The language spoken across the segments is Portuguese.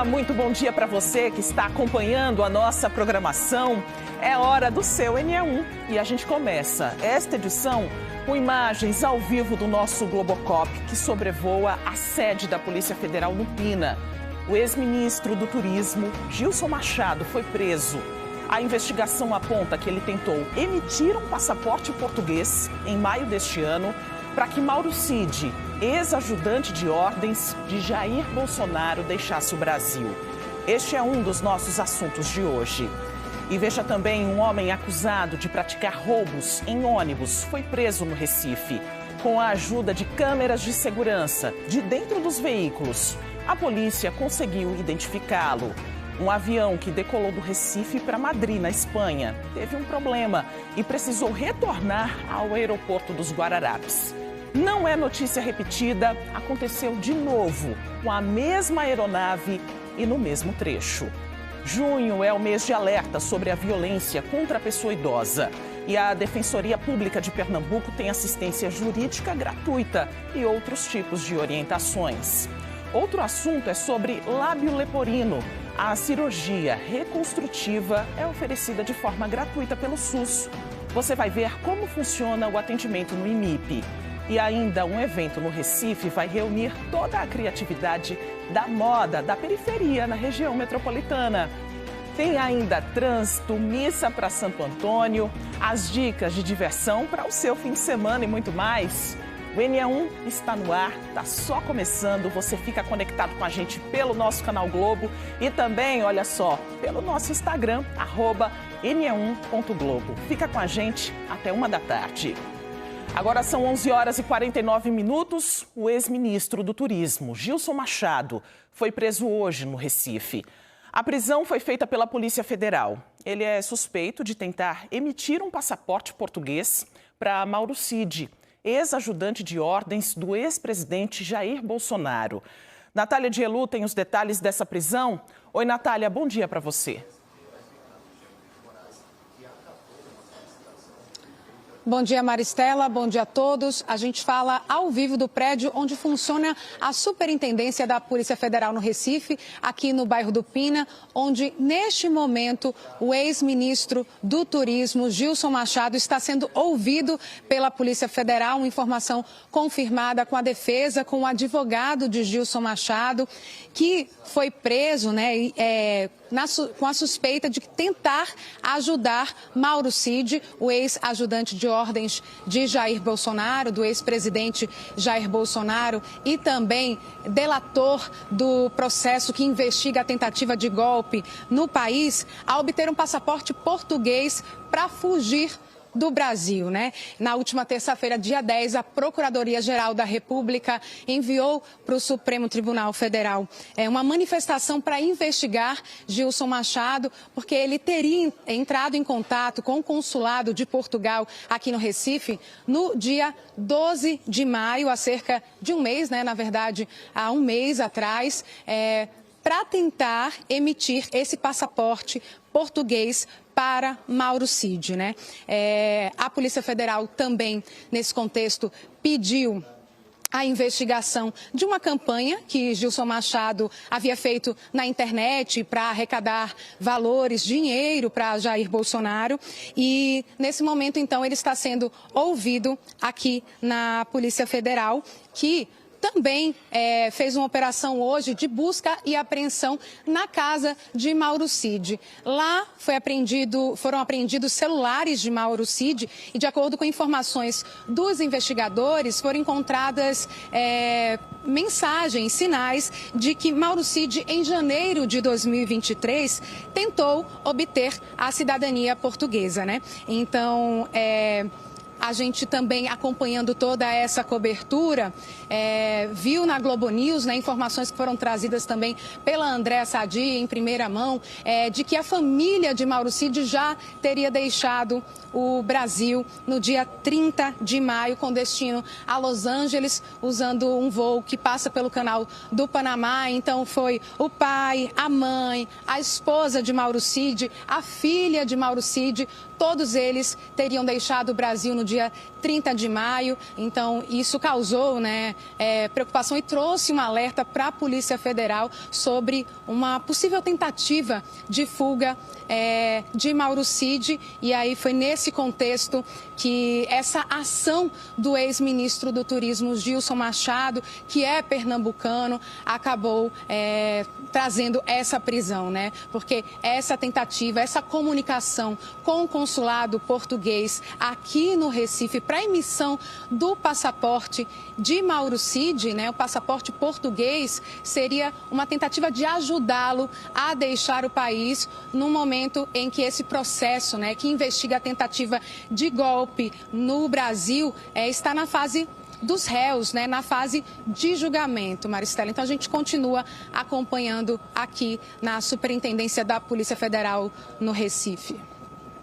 muito bom dia para você que está acompanhando a nossa programação. É hora do seu NE1 e a gente começa esta edição com imagens ao vivo do nosso Globocop, que sobrevoa a sede da Polícia Federal no Pina. O ex-ministro do Turismo, Gilson Machado, foi preso. A investigação aponta que ele tentou emitir um passaporte português em maio deste ano para que Mauro Cid, ex-ajudante de ordens de Jair Bolsonaro, deixasse o Brasil. Este é um dos nossos assuntos de hoje. E veja também, um homem acusado de praticar roubos em ônibus foi preso no Recife. Com a ajuda de câmeras de segurança de dentro dos veículos, a polícia conseguiu identificá-lo. Um avião que decolou do Recife para Madrid, na Espanha, teve um problema e precisou retornar ao aeroporto dos Guararapes. Não é notícia repetida, aconteceu de novo com a mesma aeronave e no mesmo trecho. Junho é o mês de alerta sobre a violência contra a pessoa idosa. E a Defensoria Pública de Pernambuco tem assistência jurídica gratuita e outros tipos de orientações. Outro assunto é sobre lábio leporino. A cirurgia reconstrutiva é oferecida de forma gratuita pelo SUS. Você vai ver como funciona o atendimento no IMIP. E ainda um evento no Recife vai reunir toda a criatividade da moda da periferia na região metropolitana. Tem ainda trânsito, missa para Santo Antônio, as dicas de diversão para o seu fim de semana e muito mais. O NE1 está no ar, está só começando, você fica conectado com a gente pelo nosso canal Globo e também, olha só, pelo nosso Instagram, @ne1.globo. Fica com a gente até 13h. Agora são 11h49. O ex-ministro do Turismo, Gilson Machado, foi preso hoje no Recife. A prisão foi feita pela Polícia Federal. Ele é suspeito de tentar emitir um passaporte português para Mauro Cid, ex-ajudante de ordens do ex-presidente Jair Bolsonaro. Natália Dielu tem os detalhes dessa prisão. Oi, Natália, bom dia para você. Bom dia, Maristela. Bom dia a todos. A gente fala ao vivo do prédio onde funciona a Superintendência da Polícia Federal no Recife, aqui no bairro do Pina, onde, neste momento, o ex-ministro do Turismo, Gilson Machado, está sendo ouvido pela Polícia Federal. Uma informação confirmada com a defesa, com o advogado de Gilson Machado, que foi preso, com a suspeita de tentar ajudar Mauro Cid, o ex-ajudante de ordens de Jair Bolsonaro, do ex-presidente Jair Bolsonaro, e também delator do processo que investiga a tentativa de golpe no país, a obter um passaporte português para fugir do Brasil, Na última terça-feira, dia 10, a Procuradoria-Geral da República enviou para o Supremo Tribunal Federal uma manifestação para investigar Gilson Machado, porque ele teria entrado em contato com o consulado de Portugal aqui no Recife no dia 12 de maio, há cerca de um mês, Na verdade, há um mês atrás, para tentar emitir esse passaporte português para Mauro Cid, A Polícia Federal também, nesse contexto, pediu a investigação de uma campanha que Gilson Machado havia feito na internet para arrecadar valores, dinheiro para Jair Bolsonaro. E, nesse momento, então, ele está sendo ouvido aqui na Polícia Federal, que também fez uma operação hoje de busca e apreensão na casa de Mauro Cid. Lá foram apreendidos celulares de Mauro Cid e, de acordo com informações dos investigadores, foram encontradas mensagens, sinais de que Mauro Cid, em janeiro de 2023, tentou obter a cidadania portuguesa, Então, a gente também, acompanhando toda essa cobertura, viu na Globo News, informações que foram trazidas também pela Andréa Sadi, em primeira mão, de que a família de Mauro Cid já teria deixado o Brasil no dia 30 de maio, com destino a Los Angeles, usando um voo que passa pelo Canal do Panamá. Então foi o pai, a mãe, a esposa de Mauro Cid, a filha de Mauro Cid, todos eles teriam deixado o Brasil no dia 30 de maio. Então, isso causou, né, preocupação e trouxe um alerta para a Polícia Federal sobre uma possível tentativa de fuga de Mauro Cid. E aí foi nesse contexto que essa ação do ex-ministro do Turismo, Gilson Machado, que é pernambucano, acabou trazendo essa prisão, né? Porque essa tentativa, essa comunicação com o consulado português aqui no Recife para emissão do passaporte de Mauro Cid, né? O passaporte português seria uma tentativa de ajudá-lo a deixar o país no momento em que esse processo, né, que investiga a tentativa de golpe no Brasil, está na fase dos réus, né, na fase de julgamento, Maristela. Então, a gente continua acompanhando aqui na Superintendência da Polícia Federal no Recife.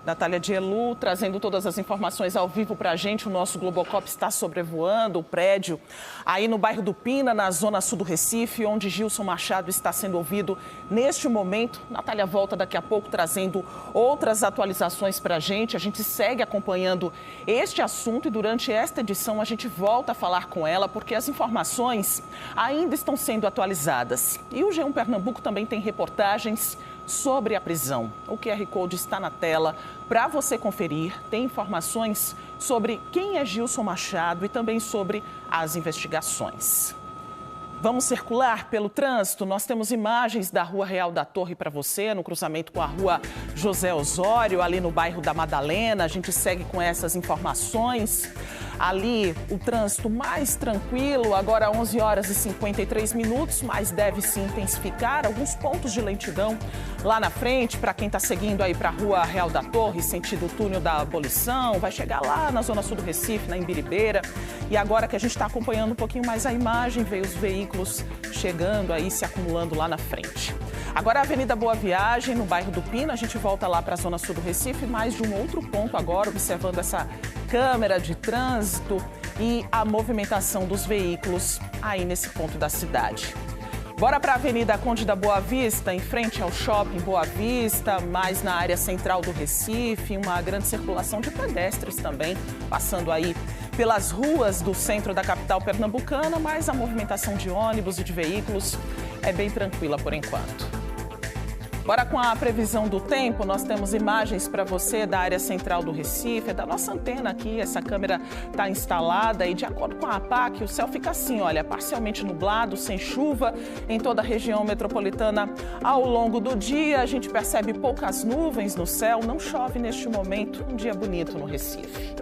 Natália Dielu trazendo todas as informações ao vivo para a gente. O nosso Globocop está sobrevoando o prédio aí no bairro do Pina, na zona sul do Recife, onde Gilson Machado está sendo ouvido neste momento. Natália volta daqui a pouco trazendo outras atualizações para a gente. A gente segue acompanhando este assunto e durante esta edição a gente volta a falar com ela porque as informações ainda estão sendo atualizadas. E o G1 Pernambuco também tem reportagens sobre a prisão. O QR Code está na tela para você conferir. Tem informações sobre quem é Gilson Machado e também sobre as investigações. Vamos circular pelo trânsito. Nós temos imagens da Rua Real da Torre para você, no cruzamento com a Rua José Osório, ali no bairro da Madalena. A gente segue com essas informações. Ali, o trânsito mais tranquilo, agora 11 horas e 53 minutos, mas deve se intensificar. Alguns pontos de lentidão lá na frente, para quem está seguindo aí para a Rua Real da Torre, sentido túnel da Abolição, vai chegar lá na zona sul do Recife, na Imbiribeira. E agora que a gente está acompanhando um pouquinho mais a imagem, veio os veículos chegando aí, se acumulando lá na frente. Agora a Avenida Boa Viagem, no bairro do Pina, a gente volta lá para a zona sul do Recife, mais de um outro ponto agora, observando essa câmera de trânsito e a movimentação dos veículos aí nesse ponto da cidade. Bora para a Avenida Conde da Boa Vista, em frente ao Shopping Boa Vista, mais na área central do Recife, uma grande circulação de pedestres também, passando aí pelas ruas do centro da capital pernambucana, mas a movimentação de ônibus e de veículos é bem tranquila por enquanto. Bora com a previsão do tempo, nós temos imagens para você da área central do Recife, da nossa antena aqui, essa câmera está instalada e de acordo com a APAC, o céu fica assim, olha, parcialmente nublado, sem chuva em toda a região metropolitana ao longo do dia. A gente percebe poucas nuvens no céu, não chove neste momento, um dia bonito no Recife.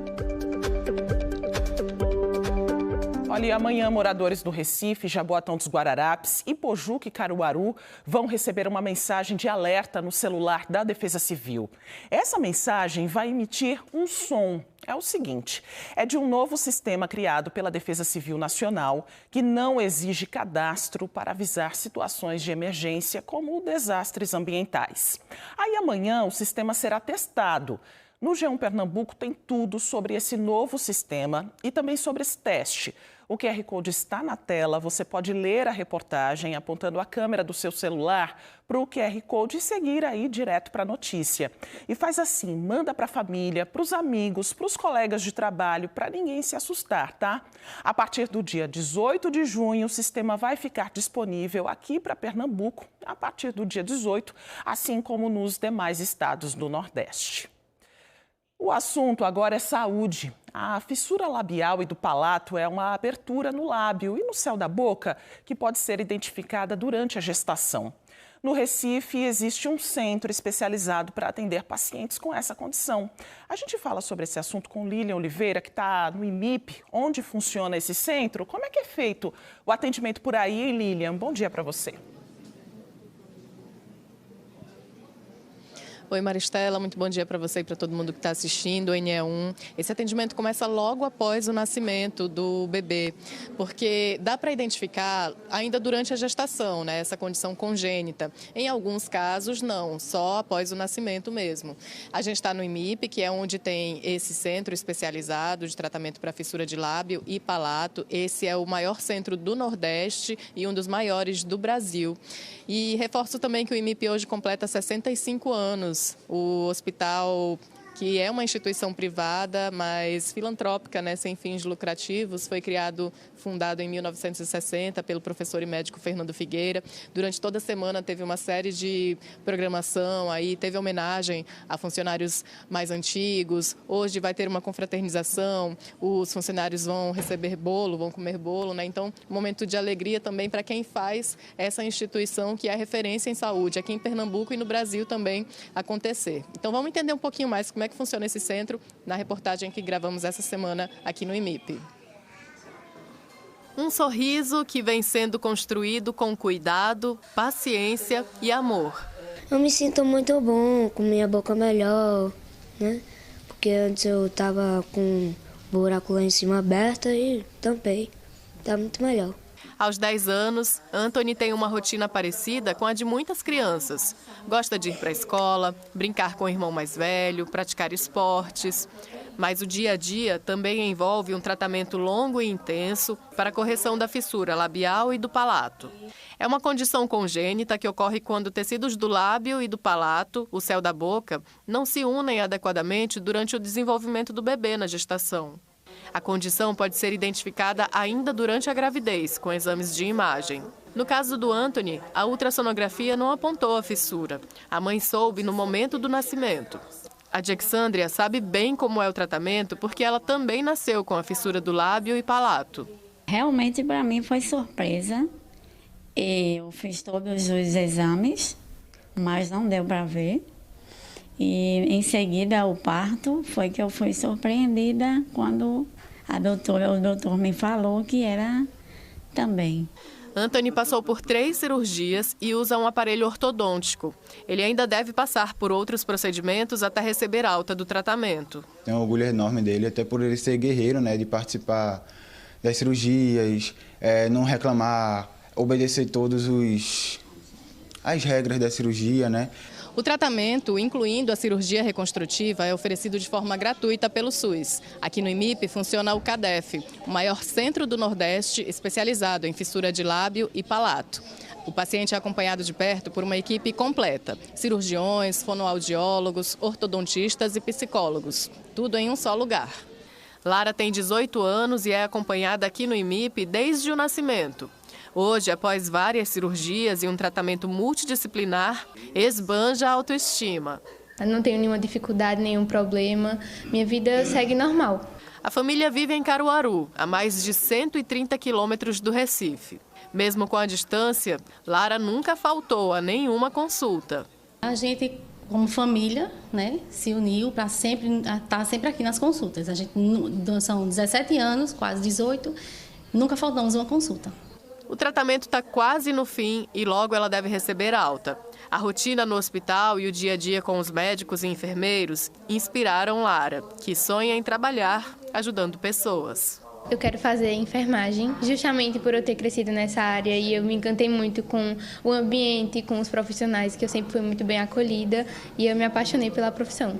Olha, e amanhã moradores do Recife, Jaboatão dos Guararapes, Ipojuca e Caruaru vão receber uma mensagem de alerta no celular da Defesa Civil. Essa mensagem vai emitir um som. É o seguinte, é de um novo sistema criado pela Defesa Civil Nacional que não exige cadastro para avisar situações de emergência como desastres ambientais. Aí amanhã o sistema será testado. No G1 Pernambuco tem tudo sobre esse novo sistema e também sobre esse teste. O QR Code está na tela, você pode ler a reportagem apontando a câmera do seu celular para o QR Code e seguir aí direto para a notícia. E faz assim, manda para a família, para os amigos, para os colegas de trabalho, para ninguém se assustar, tá? A partir do dia 18 de junho, o sistema vai ficar disponível aqui para Pernambuco, a partir do dia 18, assim como nos demais estados do Nordeste. O assunto agora é saúde. A fissura labial e do palato é uma abertura no lábio e no céu da boca que pode ser identificada durante a gestação. No Recife, existe um centro especializado para atender pacientes com essa condição. A gente fala sobre esse assunto com Lilian Oliveira, que está no IMIP, onde funciona esse centro. Como é que é feito o atendimento por aí, Lilian? Bom dia para você. Oi, Maristela, muito bom dia para você e para todo mundo que está assistindo o NE1. Esse atendimento começa logo após o nascimento do bebê, porque dá para identificar ainda durante a gestação, né, essa condição congênita. Em alguns casos, não, só após o nascimento mesmo. A gente está no IMIP, que é onde tem esse centro especializado de tratamento para fissura de lábio e palato. Esse é o maior centro do Nordeste e um dos maiores do Brasil. E reforço também que o IMIP hoje completa 65 anos. O hospital que é uma instituição privada, mas filantrópica, né, sem fins lucrativos. Foi fundado em 1960 pelo professor e médico Fernando Figueira. Durante toda a semana teve uma série de programação, aí teve homenagem a funcionários mais antigos. Hoje vai ter uma confraternização, os funcionários vão receber bolo, vão comer bolo, né? Então, um momento de alegria também para quem faz essa instituição que é referência em saúde aqui em Pernambuco e no Brasil também acontecer. Então, vamos entender um pouquinho mais como é que funciona esse centro na reportagem que gravamos essa semana aqui no IMIP. Um sorriso que vem sendo construído com cuidado, paciência e amor. Eu me sinto muito bom, com minha boca melhor, né? Porque antes eu tava com um buraco lá em cima aberto e tampei. Tá muito melhor. Aos 10 anos, Anthony tem uma rotina parecida com a de muitas crianças. Gosta de ir para a escola, brincar com o irmão mais velho, praticar esportes. Mas o dia a dia também envolve um tratamento longo e intenso para a correção da fissura labial e do palato. É uma condição congênita que ocorre quando tecidos do lábio e do palato, o céu da boca, não se unem adequadamente durante o desenvolvimento do bebê na gestação. A condição pode ser identificada ainda durante a gravidez, com exames de imagem. No caso do Anthony, a ultrassonografia não apontou a fissura. A mãe soube no momento do nascimento. A Dexandria sabe bem como é o tratamento porque ela também nasceu com a fissura do lábio e palato. Realmente, para mim, foi surpresa. Eu fiz todos os exames, mas não deu para ver. E em seguida, o parto, foi que eu fui surpreendida quando o doutor me falou que era também. Anthony passou por 3 cirurgias e usa um aparelho ortodôntico. Ele ainda deve passar por outros procedimentos até receber alta do tratamento. Tenho um orgulho enorme dele, até por ele ser guerreiro, né, de participar das cirurgias, não reclamar, obedecer todas as regras da cirurgia, né? O tratamento, incluindo a cirurgia reconstrutiva, é oferecido de forma gratuita pelo SUS. Aqui no IMIP funciona o CADEF, o maior centro do Nordeste especializado em fissura de lábio e palato. O paciente é acompanhado de perto por uma equipe completa: cirurgiões, fonoaudiólogos, ortodontistas e psicólogos. Tudo em um só lugar. Lara tem 18 anos e é acompanhada aqui no IMIP desde o nascimento. Hoje, após várias cirurgias e um tratamento multidisciplinar, esbanja a autoestima. Eu não tenho nenhuma dificuldade, nenhum problema. Minha vida segue normal. A família vive em Caruaru, a mais de 130 quilômetros do Recife. Mesmo com a distância, Lara nunca faltou a nenhuma consulta. A gente, como família, né, se uniu para estar sempre aqui nas consultas. A gente são 17 anos, quase 18, nunca faltamos uma consulta. O tratamento está quase no fim e logo ela deve receber alta. A rotina no hospital e o dia a dia com os médicos e enfermeiros inspiraram Lara, que sonha em trabalhar ajudando pessoas. Eu quero fazer enfermagem, justamente por eu ter crescido nessa área, e eu me encantei muito com o ambiente, com os profissionais, que eu sempre fui muito bem acolhida, e eu me apaixonei pela profissão.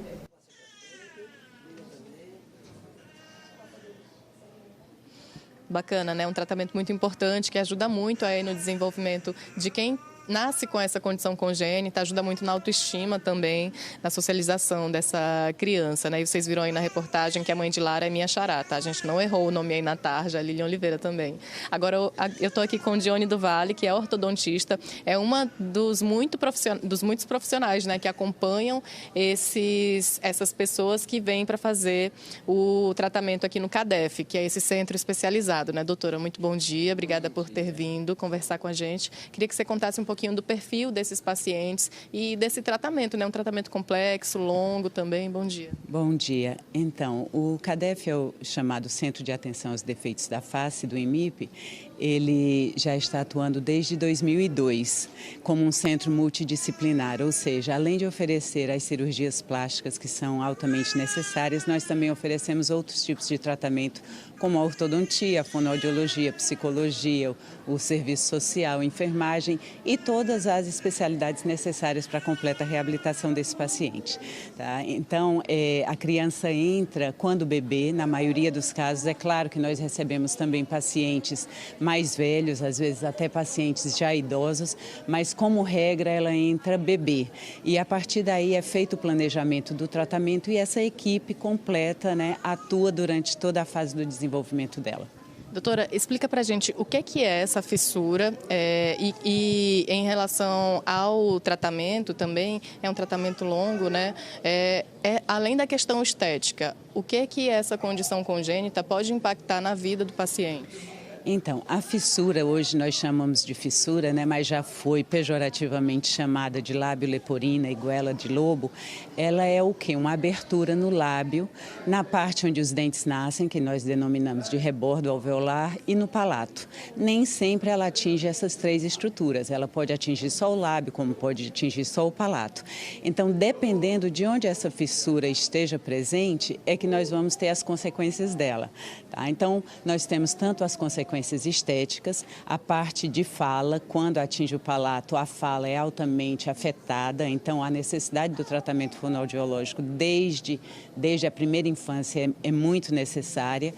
Bacana, né? Um tratamento muito importante que ajuda muito aí no desenvolvimento de quem nasce com essa condição congênita, ajuda muito na autoestima também, na socialização dessa criança, né? E vocês viram aí na reportagem que a mãe de Lara é minha xará, tá? A gente não errou o nome aí na tarja, a Lilian Oliveira também. Agora, eu tô aqui com o Dione do Vale, que é ortodontista, é uma dos muitos profissionais, né, que acompanham essas pessoas que vêm para fazer o tratamento aqui no CADEF, que é esse centro especializado, né? Doutora, muito bom dia, obrigada por ter vindo conversar com a gente. Queria que você contasse um pouquinho do perfil desses pacientes e desse tratamento, né? Um tratamento complexo, longo também. Bom dia. Bom dia. Então, o CADEF é o chamado Centro de Atenção aos Defeitos da Face do IMIP. Ele já está atuando desde 2002 como um centro multidisciplinar, ou seja, além de oferecer as cirurgias plásticas que são altamente necessárias, nós também oferecemos outros tipos de tratamento, como a ortodontia, a fonoaudiologia, psicologia, o serviço social, a enfermagem e todas as especialidades necessárias para a completa reabilitação desse paciente. Tá? Então, a criança entra quando bebê, na maioria dos casos. É claro que nós recebemos também pacientes mais mais velhos, às vezes até pacientes já idosos, mas como regra ela entra bebê. E a partir daí é feito o planejamento do tratamento e essa equipe completa, né, atua durante toda a fase do desenvolvimento dela. Doutora, explica pra gente o que é essa fissura e em relação ao tratamento também, é um tratamento longo, né? Além da questão estética, o que essa condição congênita pode impactar na vida do paciente? Então, a fissura, hoje nós chamamos de fissura, né, mas já foi pejorativamente chamada de lábio leporina e goela de lobo. Ela é o quê? Uma abertura no lábio, na parte onde os dentes nascem, que nós denominamos de rebordo alveolar, e no palato. Nem sempre ela atinge essas três estruturas. Ela pode atingir só o lábio, como pode atingir só o palato. Então, dependendo de onde essa fissura esteja presente, é que nós vamos ter as consequências dela. Tá? Então, nós temos tanto as consequências estéticas, a parte de fala, quando atinge o palato, a fala é altamente afetada, então a necessidade do tratamento fonoaudiológico desde a primeira infância é muito necessária.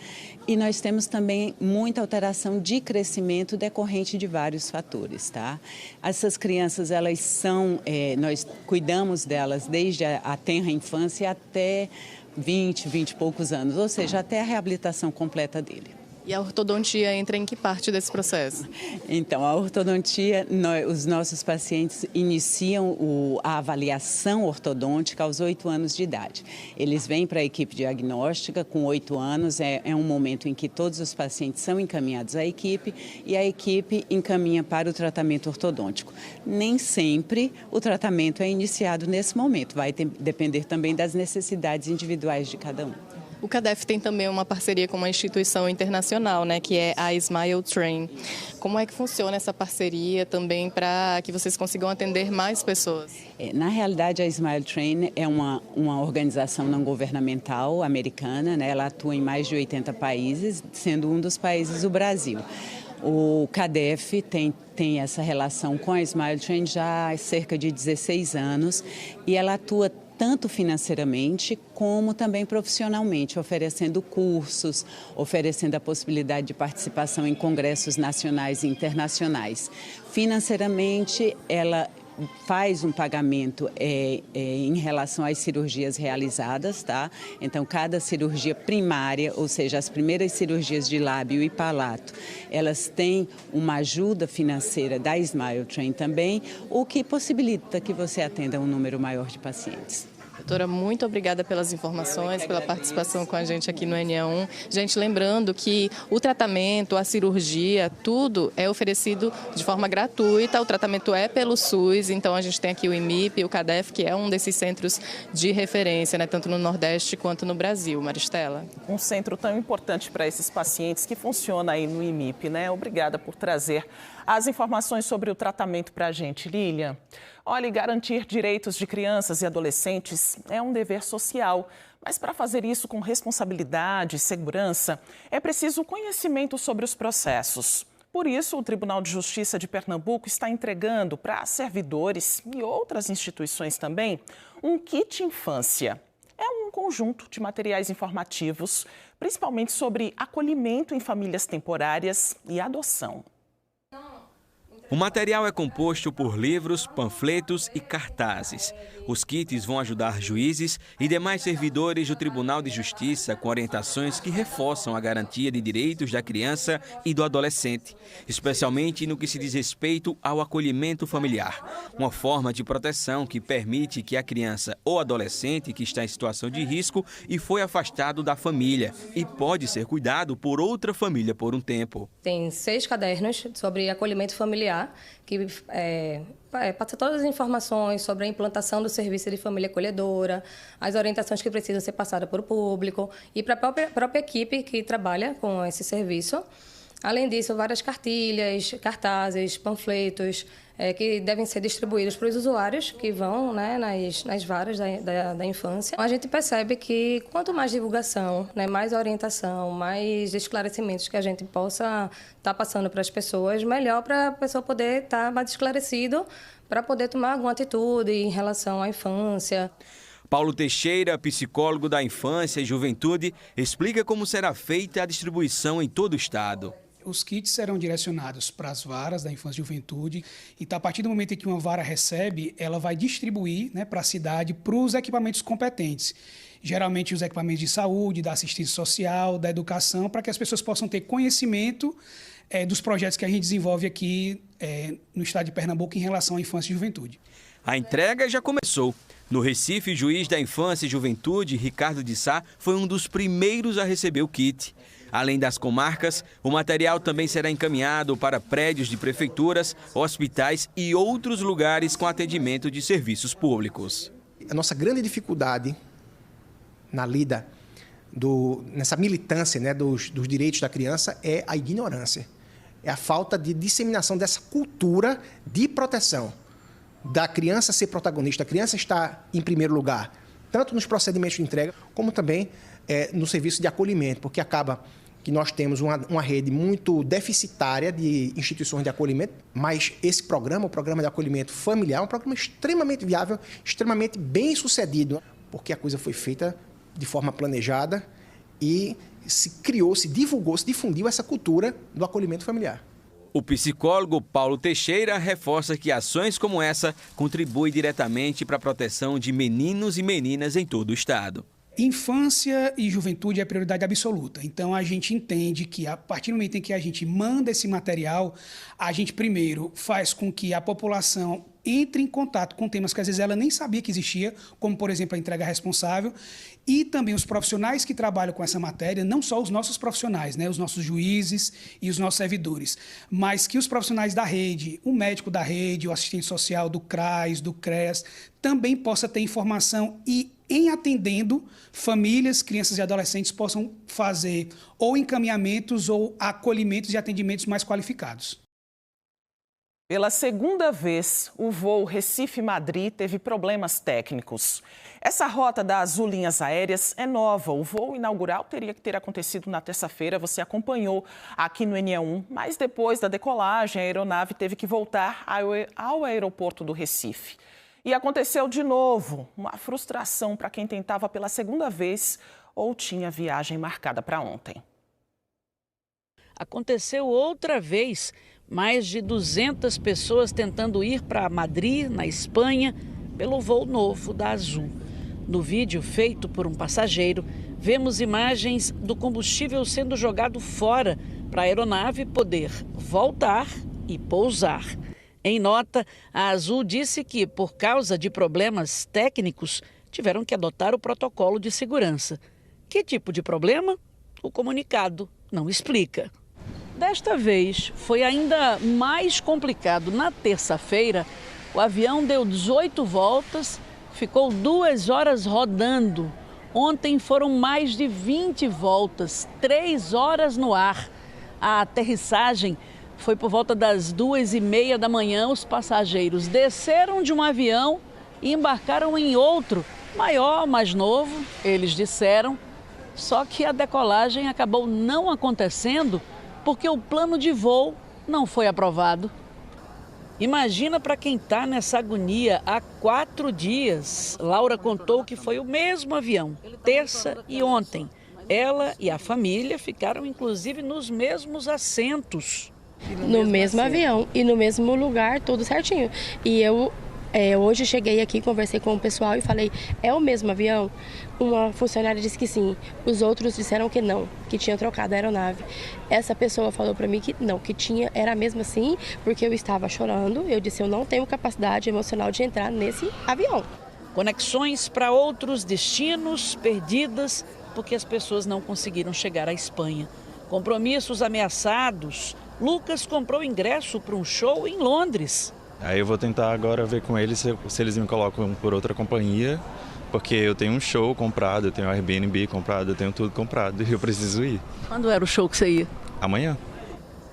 E nós temos também muita alteração de crescimento decorrente de vários fatores, tá? Essas crianças, elas são, nós cuidamos delas desde a tenra infância até 20 e poucos anos, ou seja, até a reabilitação completa dele. E a ortodontia entra em que parte desse processo? Então, a ortodontia, os nossos pacientes iniciam a avaliação ortodôntica aos 8 anos de idade. Eles vêm para a equipe diagnóstica com 8 anos, é um momento em que todos os pacientes são encaminhados à equipe e a equipe encaminha para o tratamento ortodôntico. Nem sempre o tratamento é iniciado nesse momento, vai depender também das necessidades individuais de cada um. O CADEF tem também uma parceria com uma instituição internacional, né, que é a Smile Train. Como é que funciona essa parceria também para que vocês consigam atender mais pessoas? Na realidade, a Smile Train é uma organização não governamental americana, né? Ela atua em mais de 80 países, sendo um dos países o Brasil. O CADEF tem essa relação com a Smile Train já há cerca de 16 anos e ela atua tanto financeiramente como também profissionalmente, oferecendo cursos, oferecendo a possibilidade de participação em congressos nacionais e internacionais. Financeiramente, ela faz um pagamento em relação às cirurgias realizadas, tá? Então, cada cirurgia primária, ou seja, as primeiras cirurgias de lábio e palato, elas têm uma ajuda financeira da Smile Train também, o que possibilita que você atenda um número maior de pacientes. Doutora, muito obrigada pelas informações, pela participação com a gente aqui no NE1. Gente, lembrando que o tratamento, a cirurgia, tudo é oferecido de forma gratuita. O tratamento é pelo SUS, então a gente tem aqui o IMIP, o CADEF, que é um desses centros de referência, né, tanto no Nordeste quanto no Brasil. Maristela. Um centro tão importante para esses pacientes que funciona aí no IMIP, né? Obrigada por trazer as informações sobre o tratamento para a gente, Lilian. Olha, garantir direitos de crianças e adolescentes é um dever social, mas para fazer isso com responsabilidade e segurança, é preciso conhecimento sobre os processos. Por isso, o Tribunal de Justiça de Pernambuco está entregando para servidores e outras instituições também um kit infância. É um conjunto de materiais informativos, principalmente sobre acolhimento em famílias temporárias e adoção. O material é composto por livros, panfletos e cartazes. Os kits vão ajudar juízes e demais servidores do Tribunal de Justiça com orientações que reforçam a garantia de direitos da criança e do adolescente, especialmente no que se diz respeito ao acolhimento familiar, uma forma de proteção que permite que a criança ou adolescente que está em situação de risco e foi afastado da família e pode ser cuidado por outra família por um tempo. Tem 6 cadernos sobre acolhimento familiar, que passa todas as informações sobre a implantação do serviço de família acolhedora, as orientações que precisam ser passadas para o público e para a própria equipe que trabalha com esse serviço. Além disso, várias cartilhas, cartazes, panfletos que devem ser distribuídos para os usuários que vão, né, nas varas da infância. A gente percebe que quanto mais divulgação, né, mais orientação, mais esclarecimentos que a gente possa estar passando para as pessoas, melhor para a pessoa poder estar mais esclarecido para poder tomar alguma atitude em relação à infância. Paulo Teixeira, psicólogo da infância e juventude, explica como será feita a distribuição em todo o estado. Os kits serão direcionados para as varas da infância e juventude. Então, a partir do momento em que uma vara recebe, ela vai distribuir, né, para a cidade, para os equipamentos competentes. Geralmente os equipamentos de saúde, da assistência social, da educação, para que as pessoas possam ter conhecimento dos projetos que a gente desenvolve aqui no estado de Pernambuco em relação à infância e juventude. A entrega já começou. No Recife, o juiz da Infância e Juventude, Ricardo de Sá, foi um dos primeiros a receber o kit. Além das comarcas, o material também será encaminhado para prédios de prefeituras, hospitais e outros lugares com atendimento de serviços públicos. A nossa grande dificuldade na lida, nessa militância, né, dos direitos da criança é a ignorância. É a falta de disseminação dessa cultura de proteção. Da criança ser protagonista, a criança estar em primeiro lugar, tanto nos procedimentos de entrega, como também no serviço de acolhimento, porque acaba que nós temos uma rede muito deficitária de instituições de acolhimento, mas esse programa, o programa de acolhimento familiar, é um programa extremamente viável, extremamente bem sucedido, porque a coisa foi feita de forma planejada e se criou, se divulgou, se difundiu essa cultura do acolhimento familiar. O psicólogo Paulo Teixeira reforça que ações como essa contribuem diretamente para a proteção de meninos e meninas em todo o estado. Infância e juventude é prioridade absoluta. Então, a gente entende que, a partir do momento em que a gente manda esse material, a gente, primeiro, faz com que a população entre em contato com temas que, às vezes, ela nem sabia que existia, como, por exemplo, a entrega responsável, e também os profissionais que trabalham com essa matéria, não só os nossos profissionais, né, os nossos juízes e os nossos servidores, mas que os profissionais da rede, o médico da rede, o assistente social do CRAS, do CREAS, também possa ter informação e, em atendendo, famílias, crianças e adolescentes possam fazer ou encaminhamentos ou acolhimentos e atendimentos mais qualificados. Pela segunda vez, o voo Recife-Madrid teve problemas técnicos. Essa rota da Azul Linhas Aéreas é nova. O voo inaugural teria que ter acontecido na terça-feira. Você acompanhou aqui no NE1. Mas depois da decolagem, a aeronave teve que voltar ao aeroporto do Recife. E aconteceu de novo. Uma frustração para quem tentava pela segunda vez ou tinha viagem marcada para ontem. Aconteceu outra vez. Mais de 200 pessoas tentando ir para Madrid, na Espanha, pelo voo novo da Azul. No vídeo feito por um passageiro, vemos imagens do combustível sendo jogado fora para a aeronave poder voltar e pousar. Em nota, a Azul disse que, por causa de problemas técnicos, tiveram que adotar o protocolo de segurança. Que tipo de problema? O comunicado não explica. Desta vez, foi ainda mais complicado. Na terça-feira, o avião deu 18 voltas, ficou 2 horas rodando. Ontem foram mais de 20 voltas, 3 horas no ar. A aterrissagem foi por volta das 2h30 da manhã. Os passageiros desceram de um avião e embarcaram em outro, maior, mais novo, eles disseram. Só que a decolagem acabou não acontecendo porque o plano de voo não foi aprovado. Imagina para quem está nessa agonia há 4 dias. Laura contou que foi o mesmo avião, terça e ontem. Ela e a família ficaram, inclusive, nos mesmos assentos. No mesmo avião e no mesmo lugar, tudo certinho. E eu hoje cheguei aqui, conversei com o pessoal e falei, é o mesmo avião? Uma funcionária disse que sim, os outros disseram que não, que tinha trocado a aeronave. Essa pessoa falou para mim que não, que era mesmo assim, porque eu estava chorando. Eu disse, eu não tenho capacidade emocional de entrar nesse avião. Conexões para outros destinos perdidas, porque as pessoas não conseguiram chegar à Espanha. Compromissos ameaçados. Lucas comprou ingresso para um show em Londres. Aí eu vou tentar agora ver com eles se eles me colocam por outra companhia, porque eu tenho um show comprado, eu tenho um Airbnb comprado, eu tenho tudo comprado e eu preciso ir. Quando era o show que você ia? Amanhã.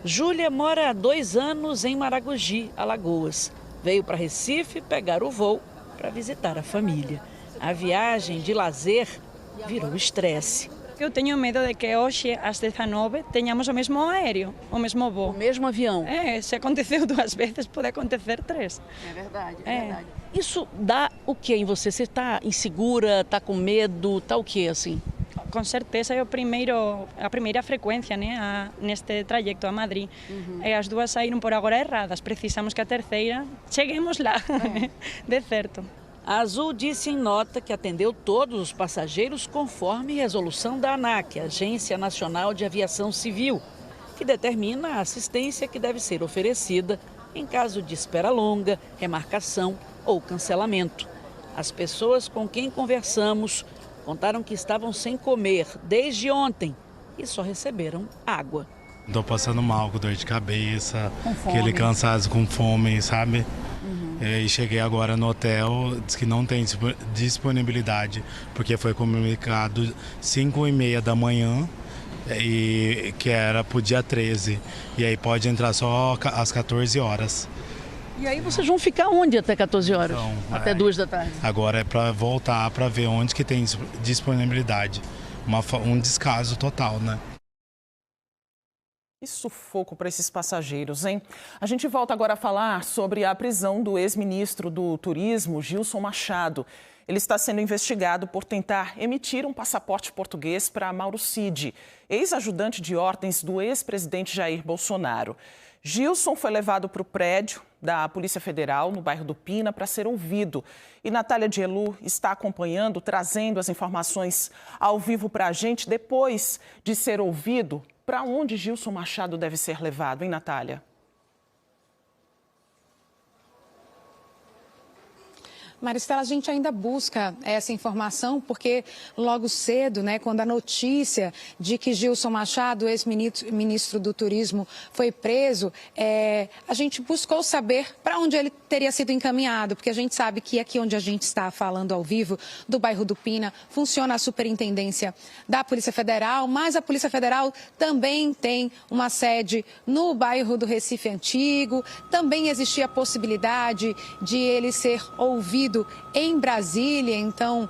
Júlia mora há 2 anos em Maragogi, Alagoas. Veio para Recife pegar o voo para visitar a família. A viagem de lazer virou estresse. Eu tenho medo de que hoje, às 19, tenhamos o mesmo aéreo, o mesmo voo. O mesmo avião? Se aconteceu 2 vezes, pode acontecer 3. É verdade, é verdade. Isso dá o que em você? Você está insegura, está com medo, está o que assim? com certeza é a primeira frequência, né, neste trajeto a Madrid. As duas saíram por agora erradas, precisamos que a terceira cheguemos lá, de certo. A Azul disse em nota que atendeu todos os passageiros conforme resolução da ANAC, Agência Nacional de Aviação Civil, que determina a assistência que deve ser oferecida em caso de espera longa, remarcação ou cancelamento. As pessoas com quem conversamos contaram que estavam sem comer desde ontem e só receberam água. Estou passando mal, com dor de cabeça, aquele cansaço, com fome, sabe? E cheguei agora no hotel, diz que não tem disponibilidade, porque foi comunicado 5h30 da manhã, e que era para o dia 13, e aí pode entrar só às 14 horas. E aí vocês vão ficar onde até 14 horas? Então, até 2 da tarde? Agora é para voltar, para ver onde que tem disponibilidade. Um descaso total, né? Que sufoco para esses passageiros, hein? A gente volta agora a falar sobre a prisão do ex-ministro do Turismo, Gilson Machado. Ele está sendo investigado por tentar emitir um passaporte português para Mauro Cid, ex-ajudante de ordens do ex-presidente Jair Bolsonaro. Gilson foi levado para o prédio da Polícia Federal, no bairro do Pina, para ser ouvido. E Natália Dielu está acompanhando, trazendo as informações ao vivo para a gente. Depois de ser ouvido, para onde Gilson Machado deve ser levado, hein, Natália? Maristela, a gente ainda busca essa informação porque logo cedo, né, quando a notícia de que Gilson Machado, ex-ministro do Turismo, foi preso, a gente buscou saber para onde ele teria sido encaminhado, porque a gente sabe que aqui onde a gente está falando ao vivo, do bairro do Pina, funciona a superintendência da Polícia Federal, mas a Polícia Federal também tem uma sede no bairro do Recife Antigo, também existia a possibilidade de ele ser ouvido em Brasília, então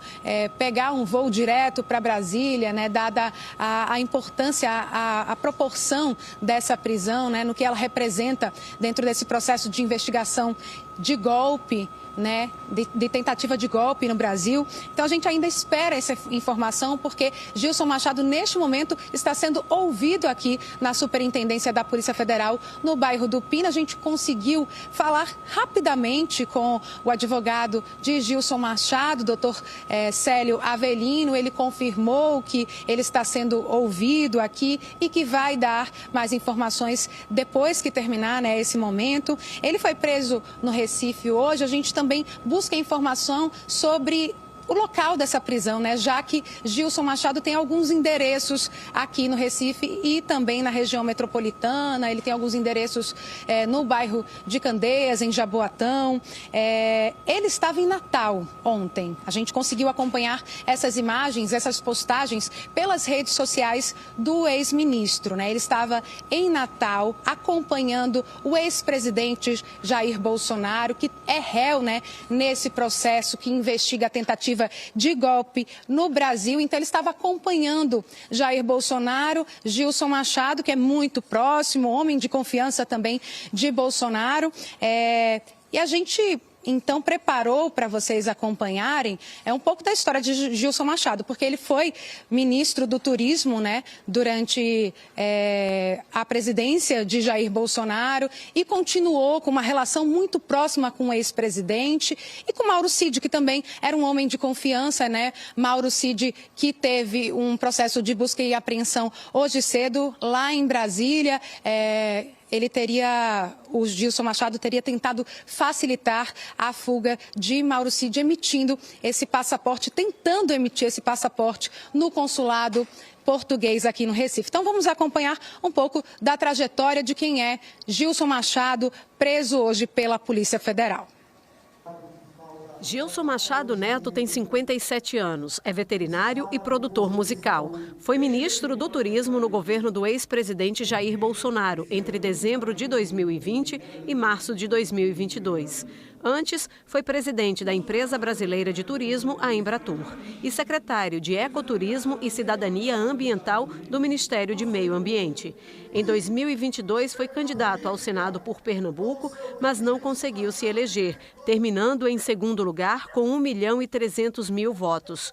pegar um voo direto para Brasília, né, dada a importância, a proporção dessa prisão, né, no que ela representa dentro desse processo de investigação de golpe, né, de tentativa de golpe no Brasil. Então a gente ainda espera essa informação porque Gilson Machado neste momento está sendo ouvido aqui na Superintendência da Polícia Federal no bairro do Pina. A gente conseguiu falar rapidamente com o advogado de Gilson Machado, doutor Célio Avelino. Ele confirmou que ele está sendo ouvido aqui e que vai dar mais informações depois que terminar, né, esse momento. Ele foi preso no Recife hoje. A gente também busca informação sobre o local dessa prisão, né? Já que Gilson Machado tem alguns endereços aqui no Recife e também na região metropolitana. Ele tem alguns endereços no bairro de Candeias, em Jaboatão. Ele estava em Natal ontem. A gente conseguiu acompanhar essas imagens, essas postagens pelas redes sociais do ex-ministro, né? Ele estava em Natal acompanhando o ex-presidente Jair Bolsonaro, que é réu, né, nesse processo que investiga a tentativa de golpe no Brasil. Então ele estava acompanhando Jair Bolsonaro, Gilson Machado, que é muito próximo, homem de confiança também de Bolsonaro. E a gente então preparou para vocês acompanharem um pouco da história de Gilson Machado, porque ele foi ministro do Turismo, né, durante a presidência de Jair Bolsonaro e continuou com uma relação muito próxima com o ex-presidente e com Mauro Cid, que também era um homem de confiança, né? Mauro Cid, que teve um processo de busca e apreensão hoje cedo lá em Brasília. O Gilson Machado teria tentado facilitar a fuga de Mauro Cid, tentando emitir esse passaporte no consulado português aqui no Recife. Então vamos acompanhar um pouco da trajetória de quem é Gilson Machado, preso hoje pela Polícia Federal. Gilson Machado Neto tem 57 anos, é veterinário e produtor musical. Foi ministro do Turismo no governo do ex-presidente Jair Bolsonaro entre dezembro de 2020 e março de 2022. Antes, foi presidente da Empresa Brasileira de Turismo, a Embratur, e secretário de Ecoturismo e Cidadania Ambiental do Ministério de Meio Ambiente. Em 2022, foi candidato ao Senado por Pernambuco, mas não conseguiu se eleger, terminando em segundo lugar com 1.300.000 votos.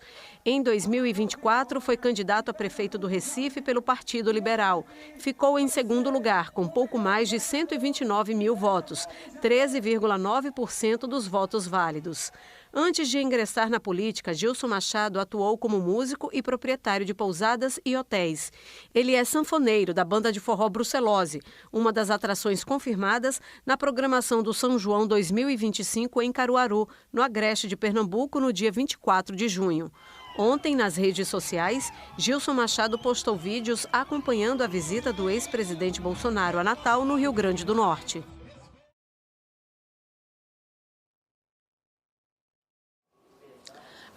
Em 2024, foi candidato a prefeito do Recife pelo Partido Liberal. Ficou em segundo lugar, com pouco mais de 129 mil votos, 13,9% dos votos válidos. Antes de ingressar na política, Gilson Machado atuou como músico e proprietário de pousadas e hotéis. Ele é sanfoneiro da banda de forró Brucelose, uma das atrações confirmadas na programação do São João 2025 em Caruaru, no Agreste de Pernambuco, no dia 24 de junho. Ontem, nas redes sociais, Gilson Machado postou vídeos acompanhando a visita do ex-presidente Bolsonaro a Natal, no Rio Grande do Norte.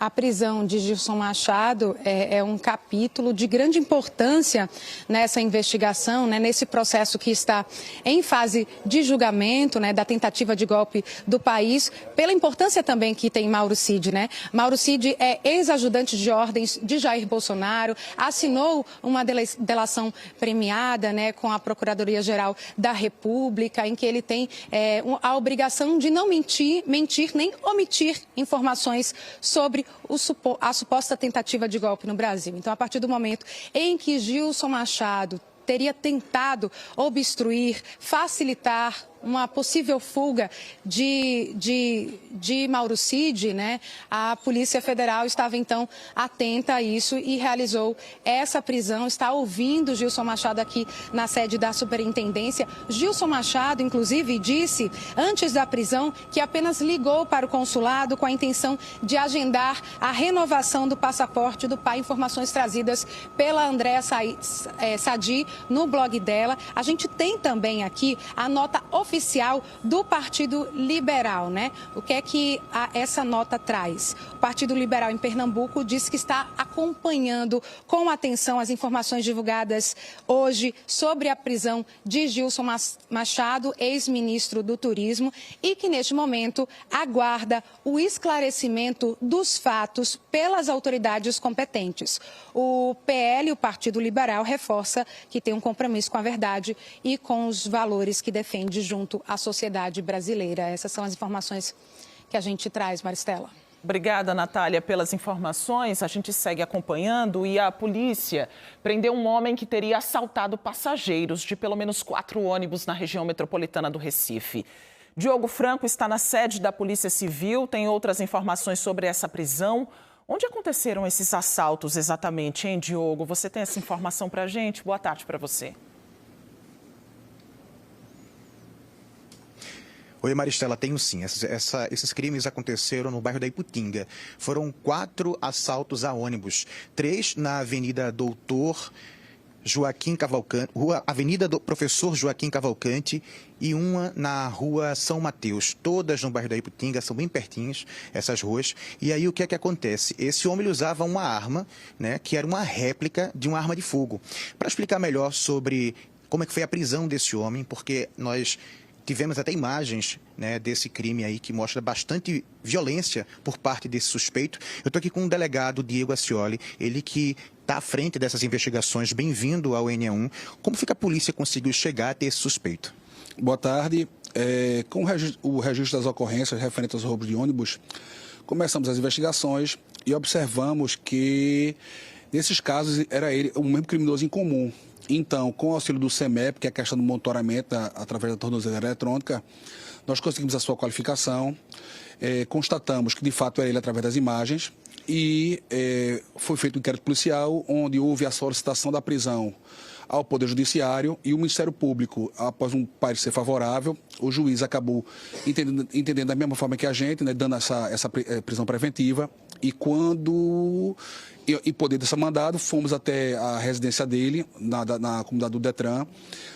A prisão de Gilson Machado é um capítulo de grande importância nessa investigação, né, nesse processo que está em fase de julgamento, né, da tentativa de golpe do país, pela importância também que tem Mauro Cid, né? Mauro Cid é ex-ajudante de ordens de Jair Bolsonaro, assinou uma delação premiada, né, com a Procuradoria-Geral da República, em que ele tem a obrigação de não mentir nem omitir informações sobre a suposta tentativa de golpe no Brasil. Então, a partir do momento em que Gilson Machado teria tentado obstruir, facilitar uma possível fuga de Mauro Cid, né? A Polícia Federal estava, então, atenta a isso e realizou essa prisão. Está ouvindo Gilson Machado aqui na sede da Superintendência. Gilson Machado, inclusive, disse, antes da prisão, que apenas ligou para o consulado com a intenção de agendar a renovação do passaporte do pai. Informações trazidas pela Andréa Sadi no blog dela. A gente tem também aqui a nota oficial do Partido Liberal, né? O que é que essa nota traz? O Partido Liberal em Pernambuco diz que está acompanhando com atenção as informações divulgadas hoje sobre a prisão de Gilson Machado, ex-ministro do Turismo, e que neste momento aguarda o esclarecimento dos fatos pelas autoridades competentes. O PL, o Partido Liberal, reforça que tem um compromisso com a verdade e com os valores que defende junto à sociedade brasileira. Essas são as informações que a gente traz, Maristela. Obrigada, Natália, pelas informações. A gente segue acompanhando e a polícia prendeu um homem que teria assaltado passageiros de pelo menos 4 ônibus na região metropolitana do Recife. Diogo Franco está na sede da Polícia Civil, tem outras informações sobre essa prisão. Onde aconteceram esses assaltos exatamente, hein, Diogo? Você tem essa informação para a gente? Boa tarde para você. Oi, Maristela, tenho sim. Esses crimes aconteceram no bairro da Iputinga. Foram 4 assaltos a ônibus. 3 na Avenida Doutor Joaquim Cavalcante, Avenida do Professor Joaquim Cavalcante, e uma na Rua São Mateus. Todas no bairro da Iputinga, são bem pertinhos essas ruas. E aí o que é que acontece? Esse homem usava uma arma, né, que era uma réplica de uma arma de fogo. Para explicar melhor sobre como é que foi a prisão desse homem, porque nós tivemos até imagens, né, desse crime aí que mostra bastante violência por parte desse suspeito. Eu estou aqui com o delegado Diego Ascioli, ele que está à frente dessas investigações. Bem-vindo ao NE1. Como foi que a polícia conseguiu chegar até esse suspeito? Boa tarde. Com o registro das ocorrências referentes aos roubos de ônibus, começamos as investigações e observamos que, nesses casos, era ele o mesmo criminoso em comum. Então, com o auxílio do CEMEP, que é a questão do monitoramento através da tornozeleira eletrônica, nós conseguimos a sua qualificação, constatamos que de fato era ele através das imagens e foi feito um inquérito policial onde houve a solicitação da prisão ao Poder Judiciário e o Ministério Público, após um parecer favorável, o juiz acabou entendendo da mesma forma que a gente, né, dando essa prisão preventiva. E poder desse mandado, fomos até a residência dele, na comunidade do Detran.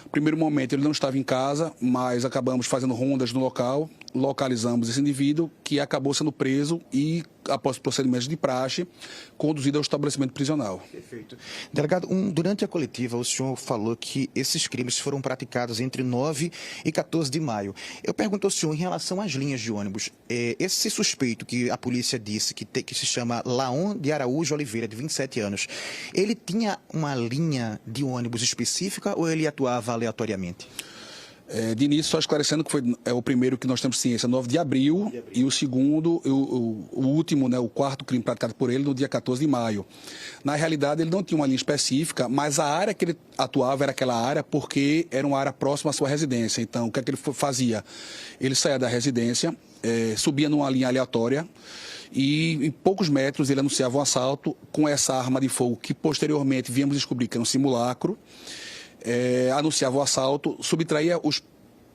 No primeiro momento ele não estava em casa, mas acabamos fazendo rondas no local, localizamos esse indivíduo, que acabou sendo preso e, após procedimentos de praxe, conduzido ao estabelecimento prisional. Perfeito. Delegado, durante a coletiva, o senhor falou que esses crimes foram praticados entre 9 e 14 de maio. Eu pergunto ao senhor, em relação às linhas de ônibus, esse suspeito que a polícia disse que se chama Laon de Araújo Oliveira, de 27 anos, ele tinha uma linha de ônibus específica ou ele atuava aleatoriamente? De início, só esclarecendo que foi o primeiro que nós temos ciência, 9 de abril, e o segundo, o último, né, o quarto crime praticado por ele no dia 14 de maio. Na realidade, ele não tinha uma linha específica, mas a área que ele atuava era aquela área porque era uma área próxima à sua residência. Então, o que é que ele fazia? Ele saía da residência, subia numa linha aleatória e em poucos metros ele anunciava um assalto com essa arma de fogo que posteriormente viemos descobrir que era um simulacro. Anunciava o assalto, subtraía os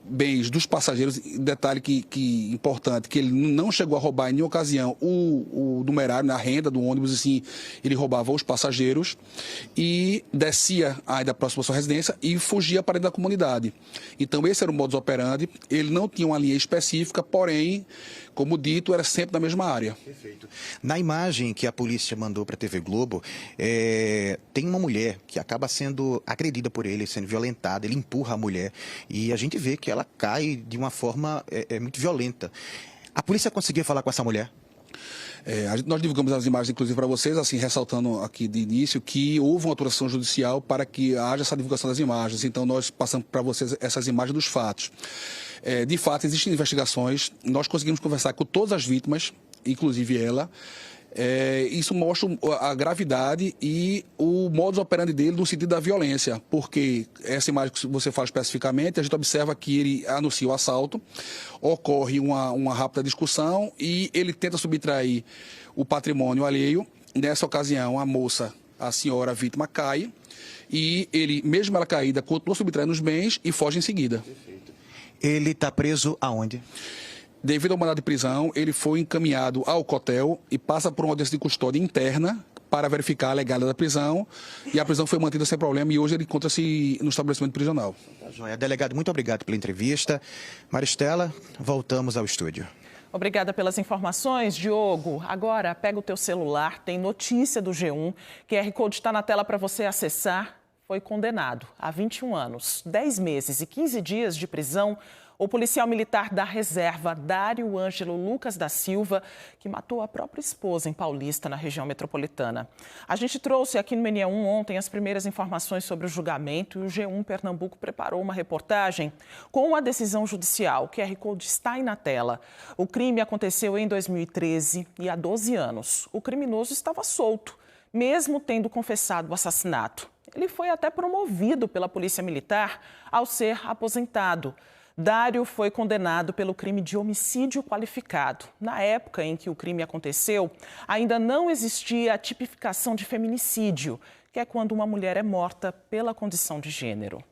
bens dos passageiros. Detalhe que importante, que ele não chegou a roubar em nenhuma ocasião o numerário, a renda do ônibus, e sim, ele roubava os passageiros e descia ainda próximo à sua residência e fugia para dentro da comunidade. Então esse era o modus operandi. Ele não tinha uma linha específica, porém, como dito, era sempre na mesma área. Perfeito. Na imagem que a polícia mandou para a TV Globo, tem uma mulher que acaba sendo agredida por ele, sendo violentada, ele empurra a mulher e a gente vê que ela cai de uma forma muito violenta. A polícia conseguia falar com essa mulher? Nós divulgamos as imagens, inclusive, para vocês, assim, ressaltando aqui de início que houve uma atuação judicial para que haja essa divulgação das imagens. Então, nós passamos para vocês essas imagens dos fatos. De fato, existem investigações, nós conseguimos conversar com todas as vítimas, inclusive ela. Isso mostra a gravidade e o modus operandi dele no sentido da violência, porque essa imagem que você fala especificamente, a gente observa que ele anuncia o assalto, ocorre uma rápida discussão e ele tenta subtrair o patrimônio alheio. Nessa ocasião, a senhora a vítima, cai e ele, mesmo ela caída, continua subtraindo os bens e foge em seguida. Ele está preso aonde? Devido ao mandado de prisão, ele foi encaminhado ao COTEL e passa por uma audiência de custódia interna para verificar a legalidade da prisão. E a prisão foi mantida sem problema e hoje ele encontra-se no estabelecimento prisional. Tá joia. Delegado, muito obrigado pela entrevista. Maristela, voltamos ao estúdio. Obrigada pelas informações, Diogo. Agora, pega o teu celular, tem notícia do G1, QR Code está na tela para você acessar. Foi condenado a 21 anos, 10 meses e 15 dias de prisão o policial militar da reserva, Dário Ângelo Lucas da Silva, que matou a própria esposa em Paulista, na região metropolitana. A gente trouxe aqui no NE1 ontem as primeiras informações sobre o julgamento e o G1 Pernambuco preparou uma reportagem com a decisão judicial. O QR Code está aí na tela. O crime aconteceu em 2013 e há 12 anos. O criminoso estava solto, mesmo tendo confessado o assassinato. Ele foi até promovido pela Polícia Militar ao ser aposentado. Dário foi condenado pelo crime de homicídio qualificado. Na época em que o crime aconteceu, ainda não existia a tipificação de feminicídio, que é quando uma mulher é morta pela condição de gênero.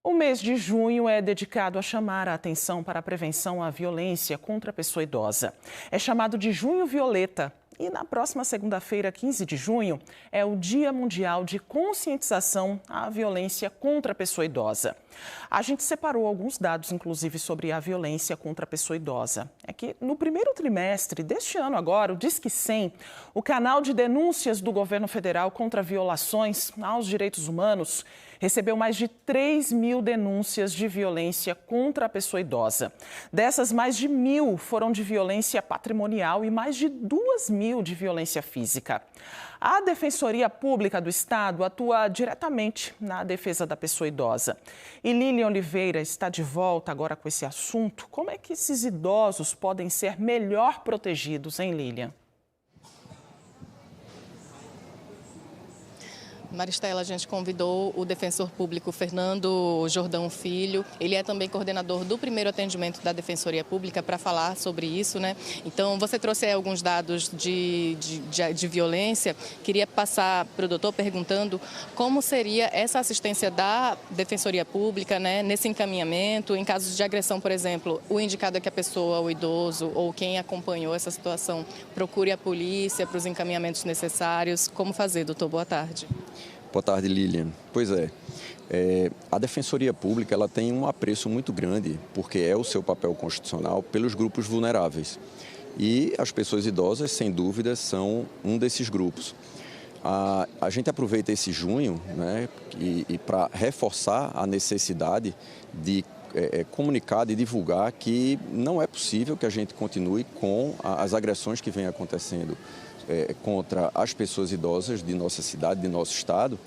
O mês de junho é dedicado a chamar a atenção para a prevenção à violência contra a pessoa idosa. É chamado de Junho Violeta. E na próxima segunda-feira, 15 de junho, é o Dia Mundial de Conscientização à Violência contra a Pessoa Idosa. A gente separou alguns dados, inclusive, sobre a violência contra a pessoa idosa. É que no primeiro trimestre deste ano agora, o Disque 100, o canal de denúncias do governo federal contra violações aos direitos humanos, recebeu mais de 3 mil denúncias de violência contra a pessoa idosa. Dessas, mais de 1.000 foram de violência patrimonial e mais de 2.000 de violência física. A Defensoria Pública do Estado atua diretamente na defesa da pessoa idosa. E Lilian Oliveira está de volta agora com esse assunto. Como é que esses idosos podem ser melhor protegidos, hein, Lilian? Maristela, a gente convidou o defensor público Fernando Jordão Filho. Ele é também coordenador do primeiro atendimento da Defensoria Pública para falar sobre isso, né? Então, você trouxe aí alguns dados de violência. Queria passar para o doutor perguntando como seria essa assistência da Defensoria Pública, né? Nesse encaminhamento, em casos de agressão, por exemplo, o indicado é que a pessoa, o idoso ou quem acompanhou essa situação, procure a polícia para os encaminhamentos necessários. Como fazer, doutor? Boa tarde. Boa tarde, Lilian. Pois é, a Defensoria Pública ela tem um apreço muito grande, porque é o seu papel constitucional, pelos grupos vulneráveis. E as pessoas idosas, sem dúvida, são um desses grupos. A gente aproveita esse junho, né, e para reforçar a necessidade de comunicar, de divulgar que não é possível que a gente continue com as agressões que vêm acontecendo contra as pessoas idosas de nossa cidade, de nosso estado,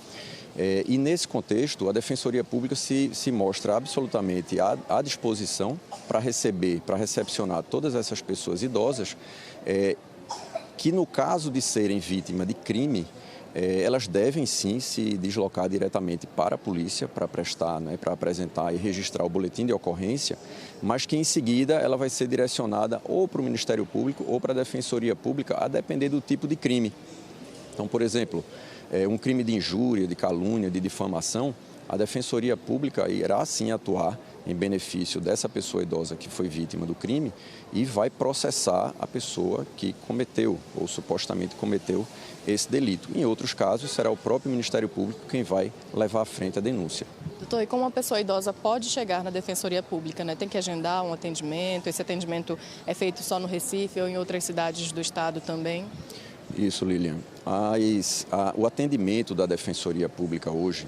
E nesse contexto, a Defensoria Pública se mostra absolutamente à disposição para recepcionar todas essas pessoas idosas, que no caso de serem vítimas de crime, elas devem sim se deslocar diretamente para a polícia para prestar, para apresentar e registrar o boletim de ocorrência, mas que em seguida ela vai ser direcionada ou para o Ministério Público ou para a Defensoria Pública, a depender do tipo de crime. Então, por exemplo, um crime de injúria, de calúnia, de difamação, a Defensoria Pública irá sim atuar em benefício dessa pessoa idosa que foi vítima do crime e vai processar a pessoa que cometeu ou supostamente cometeu esse delito. Em outros casos, será o próprio Ministério Público quem vai levar à frente a denúncia. Doutor, e como uma pessoa idosa pode chegar na Defensoria Pública, né? Tem que agendar um atendimento? Esse atendimento é feito só no Recife ou em outras cidades do estado também? Isso, Lilian. O atendimento da Defensoria Pública hoje,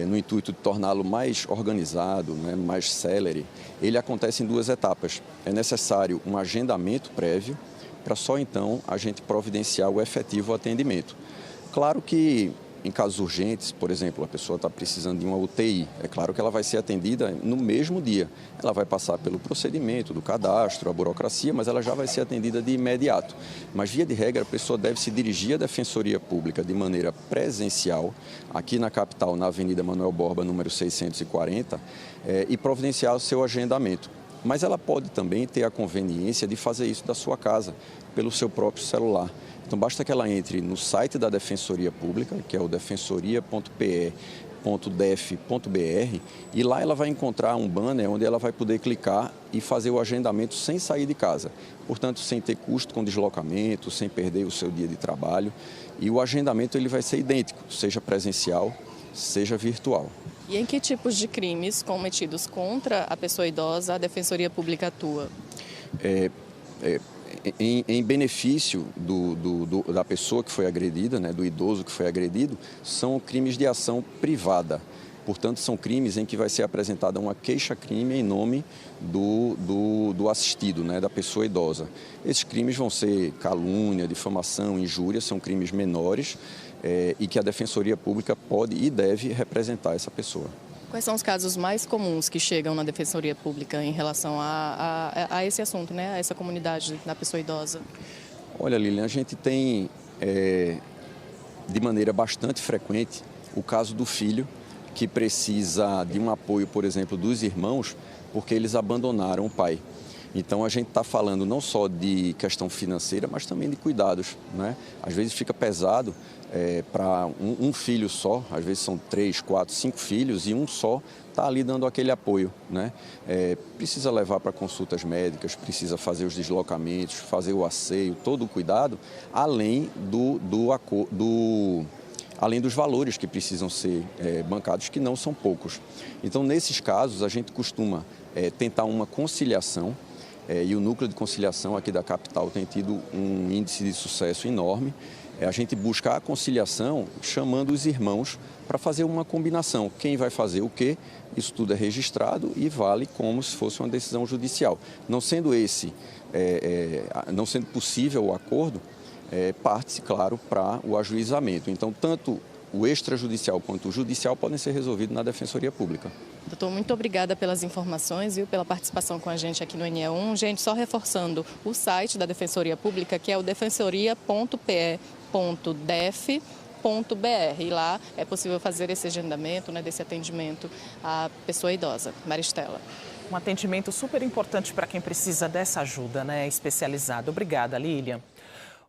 no intuito de torná-lo mais organizado, mais célere, ele acontece em 2 etapas. É necessário um agendamento prévio para só então a gente providenciar o efetivo atendimento. Claro que em casos urgentes, por exemplo, a pessoa está precisando de uma UTI, é claro que ela vai ser atendida no mesmo dia. Ela vai passar pelo procedimento do cadastro, a burocracia, mas ela já vai ser atendida de imediato. Mas, via de regra, a pessoa deve se dirigir à Defensoria Pública de maneira presencial, aqui na capital, na Avenida Manuel Borba, número 640, e providenciar o seu agendamento. Mas ela pode também ter a conveniência de fazer isso da sua casa, pelo seu próprio celular. Então, basta que ela entre no site da Defensoria Pública, que é o defensoria.pe.def.br, e lá ela vai encontrar um banner onde ela vai poder clicar e fazer o agendamento sem sair de casa. Portanto, sem ter custo com deslocamento, sem perder o seu dia de trabalho. E o agendamento ele vai ser idêntico, seja presencial, seja virtual. E em que tipos de crimes cometidos contra a pessoa idosa a Defensoria Pública atua? Em benefício da pessoa que foi agredida, do idoso que foi agredido, são crimes de ação privada. Portanto, são crimes em que vai ser apresentada uma queixa-crime em nome do assistido, da pessoa idosa. Esses crimes vão ser calúnia, difamação, injúria, são crimes menores e que a Defensoria Pública pode e deve representar essa pessoa. Quais são os casos mais comuns que chegam na Defensoria Pública em relação a esse assunto, a essa comunidade da pessoa idosa? Olha, Lilian, a gente tem, de maneira bastante frequente, o caso do filho que precisa de um apoio, por exemplo, dos irmãos, porque eles abandonaram o pai. Então, a gente está falando não só de questão financeira, mas também de cuidados. Às vezes fica pesado para um filho só, às vezes são 3, 4, 5 filhos e um só está ali dando aquele apoio. Precisa levar para consultas médicas, precisa fazer os deslocamentos, fazer o asseio, todo o cuidado, além além dos valores que precisam ser bancados, que não são poucos. Então, nesses casos, a gente costuma tentar uma conciliação, e o núcleo de conciliação aqui da capital tem tido um índice de sucesso enorme. A gente busca a conciliação chamando os irmãos para fazer uma combinação. Quem vai fazer o quê? Isso tudo é registrado e vale como se fosse uma decisão judicial. Não sendo não sendo possível o acordo, parte-se, claro, para o ajuizamento. Então, tanto o extrajudicial quanto o judicial podem ser resolvidos na Defensoria Pública. Doutor, muito obrigada pelas informações, pela participação com a gente aqui no NE1. Gente, só reforçando o site da Defensoria Pública, que é o defensoria.pe.def.br. E lá é possível fazer esse agendamento, desse atendimento à pessoa idosa. Maristela. Um atendimento super importante para quem precisa dessa ajuda, especializada. Obrigada, Lilian.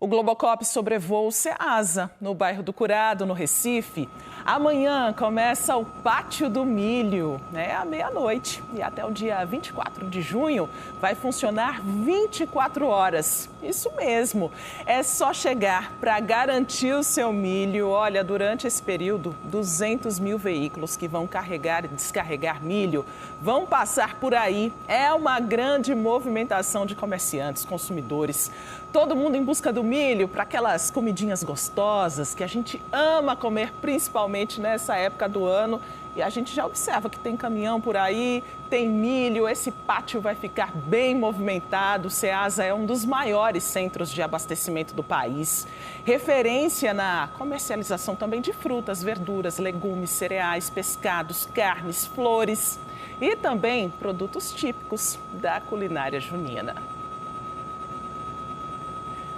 O Globocop sobrevoa o Ceasa, no bairro do Curado, no Recife. Amanhã começa o Pátio do Milho, à meia-noite. E até o dia 24 de junho vai funcionar 24 horas. Isso mesmo, é só chegar para garantir o seu milho. Olha, durante esse período, 200 mil veículos que vão carregar e descarregar milho vão passar por aí. É uma grande movimentação de comerciantes, consumidores. Todo mundo em busca do milho para aquelas comidinhas gostosas que a gente ama comer, principalmente nessa época do ano. E a gente já observa que tem caminhão por aí, tem milho, esse pátio vai ficar bem movimentado. O Ceasa é um dos maiores centros de abastecimento do país. Referência na comercialização também de frutas, verduras, legumes, cereais, pescados, carnes, flores e também produtos típicos da culinária junina.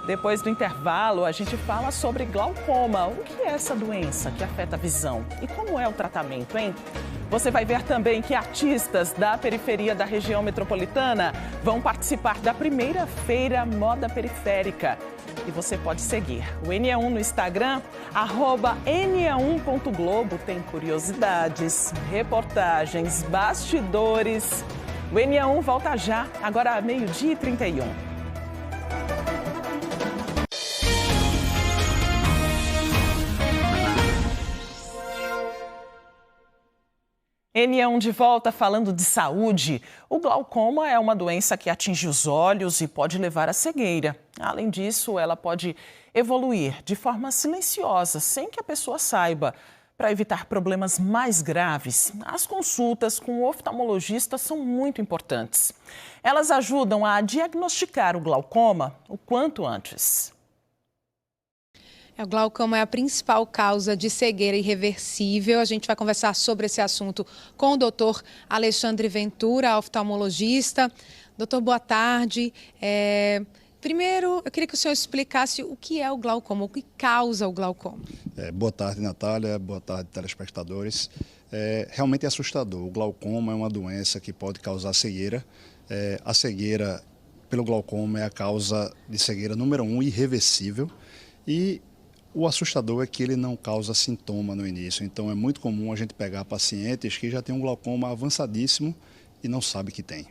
Depois do intervalo, a gente fala sobre glaucoma. O que é essa doença que afeta a visão? E como é o tratamento, hein? Você vai ver também que artistas da periferia da região metropolitana vão participar da primeira feira Moda Periférica. E você pode seguir o NE1 no Instagram, @ne1.globo. Tem curiosidades, reportagens, bastidores. O NE1 volta já, agora 12h31. NE1 de volta falando de saúde. O glaucoma é uma doença que atinge os olhos e pode levar à cegueira. Além disso, ela pode evoluir de forma silenciosa, sem que a pessoa saiba. Para evitar problemas mais graves, as consultas com o oftalmologista são muito importantes. Elas ajudam a diagnosticar o glaucoma o quanto antes. O glaucoma é a principal causa de cegueira irreversível. A gente vai conversar sobre esse assunto com o doutor Alexandre Ventura, oftalmologista. Doutor, boa tarde. Primeiro, eu queria que o senhor explicasse o que é o glaucoma, o que causa o glaucoma. Boa tarde, Natália. Boa tarde, telespectadores. Realmente é assustador. O glaucoma é uma doença que pode causar cegueira. A cegueira pelo glaucoma é a causa de cegueira número 1, irreversível. E o assustador é que ele não causa sintoma no início. Então é muito comum a gente pegar pacientes que já têm um glaucoma avançadíssimo e não sabe que tem.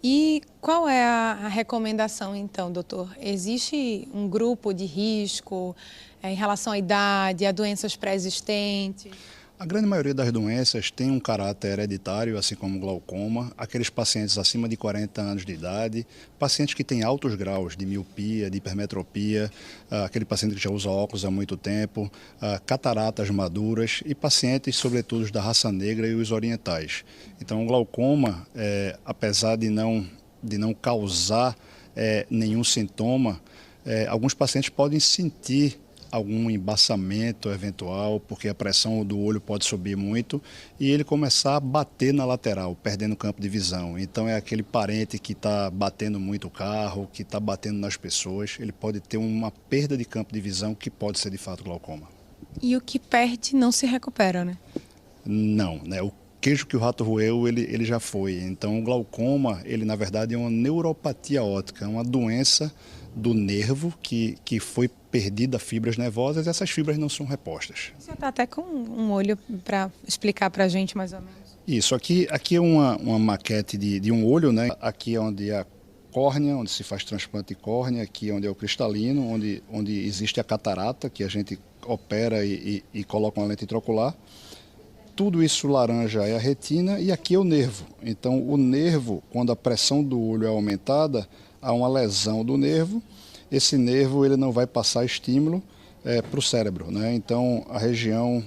E qual é a recomendação, então, doutor? Existe um grupo de risco em relação à idade, a doenças pré-existentes? A grande maioria das doenças tem um caráter hereditário, assim como o glaucoma. Aqueles pacientes acima de 40 anos de idade, pacientes que têm altos graus de miopia, de hipermetropia, aquele paciente que já usa óculos há muito tempo, cataratas maduras e pacientes, sobretudo, da raça negra e os orientais. Então, o glaucoma, apesar de não causar nenhum sintoma, alguns pacientes podem sentir algum embaçamento eventual, porque a pressão do olho pode subir muito e ele começar a bater na lateral, perdendo o campo de visão. Então é aquele parente que está batendo muito o carro, que está batendo nas pessoas, ele pode ter uma perda de campo de visão que pode ser de fato glaucoma. E o que perde não se recupera, né? Não, né? O queijo que o rato roeu, ele já foi. Então o glaucoma, ele na verdade é uma neuropatia óptica, é uma doença do nervo que foi perdida fibras nervosas e essas fibras não são repostas. Você está até com um olho para explicar para a gente mais ou menos. Isso, aqui é uma maquete de um olho, né? Aqui é onde é a córnea, onde se faz transplante de córnea, aqui é onde é o cristalino, onde existe a catarata, que a gente opera e coloca uma lente intraocular. Tudo isso laranja é a retina e aqui é o nervo. Então o nervo, quando a pressão do olho é aumentada, há uma lesão do nervo. Esse nervo ele não vai passar estímulo para o cérebro, né? Então a região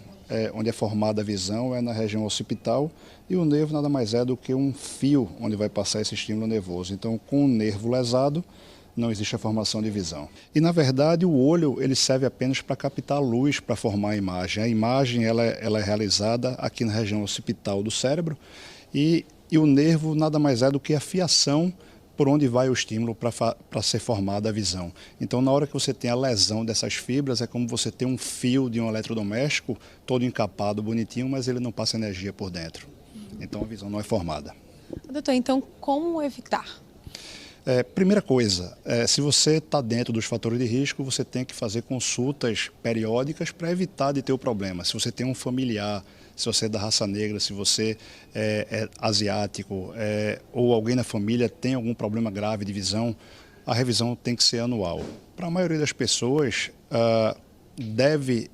onde é formada a visão é na região occipital e o nervo nada mais é do que um fio onde vai passar esse estímulo nervoso. Então com o nervo lesado não existe a formação de visão. E na verdade o olho ele serve apenas para captar luz, para formar a imagem. A imagem ela é realizada aqui na região occipital do cérebro e o nervo nada mais é do que a fiação por onde vai o estímulo para ser formada a visão. Então, na hora que você tem a lesão dessas fibras, é como você ter um fio de um eletrodoméstico todo encapado, bonitinho, mas ele não passa energia por dentro. Então, a visão não é formada. Doutor, então, como evitar? Primeira coisa, se você está dentro dos fatores de risco, você tem que fazer consultas periódicas para evitar de ter o problema. Se você tem um familiar, se você é da raça negra, se você é asiático ou alguém na família tem algum problema grave de visão, a revisão tem que ser anual. Para a maioria das pessoas, deve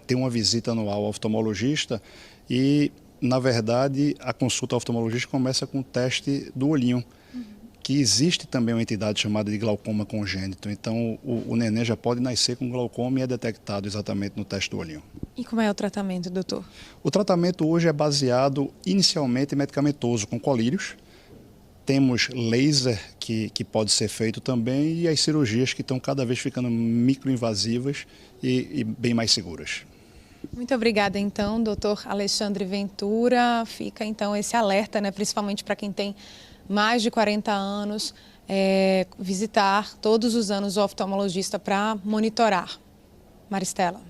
ter uma visita anual ao oftalmologista e, na verdade, a consulta ao oftalmologista começa com o teste do olhinho, que existe também uma entidade chamada de glaucoma congênito. Então, o neném já pode nascer com glaucoma e é detectado exatamente no teste do olhinho. E como é o tratamento, doutor? O tratamento hoje é baseado inicialmente em medicamentoso, com colírios. Temos laser que pode ser feito também e as cirurgias que estão cada vez ficando microinvasivas e bem mais seguras. Muito obrigada, então, doutor Alexandre Ventura. Fica, então, esse alerta, né, principalmente para quem tem mais de 40 anos, visitar todos os anos o oftalmologista para monitorar. Maristela.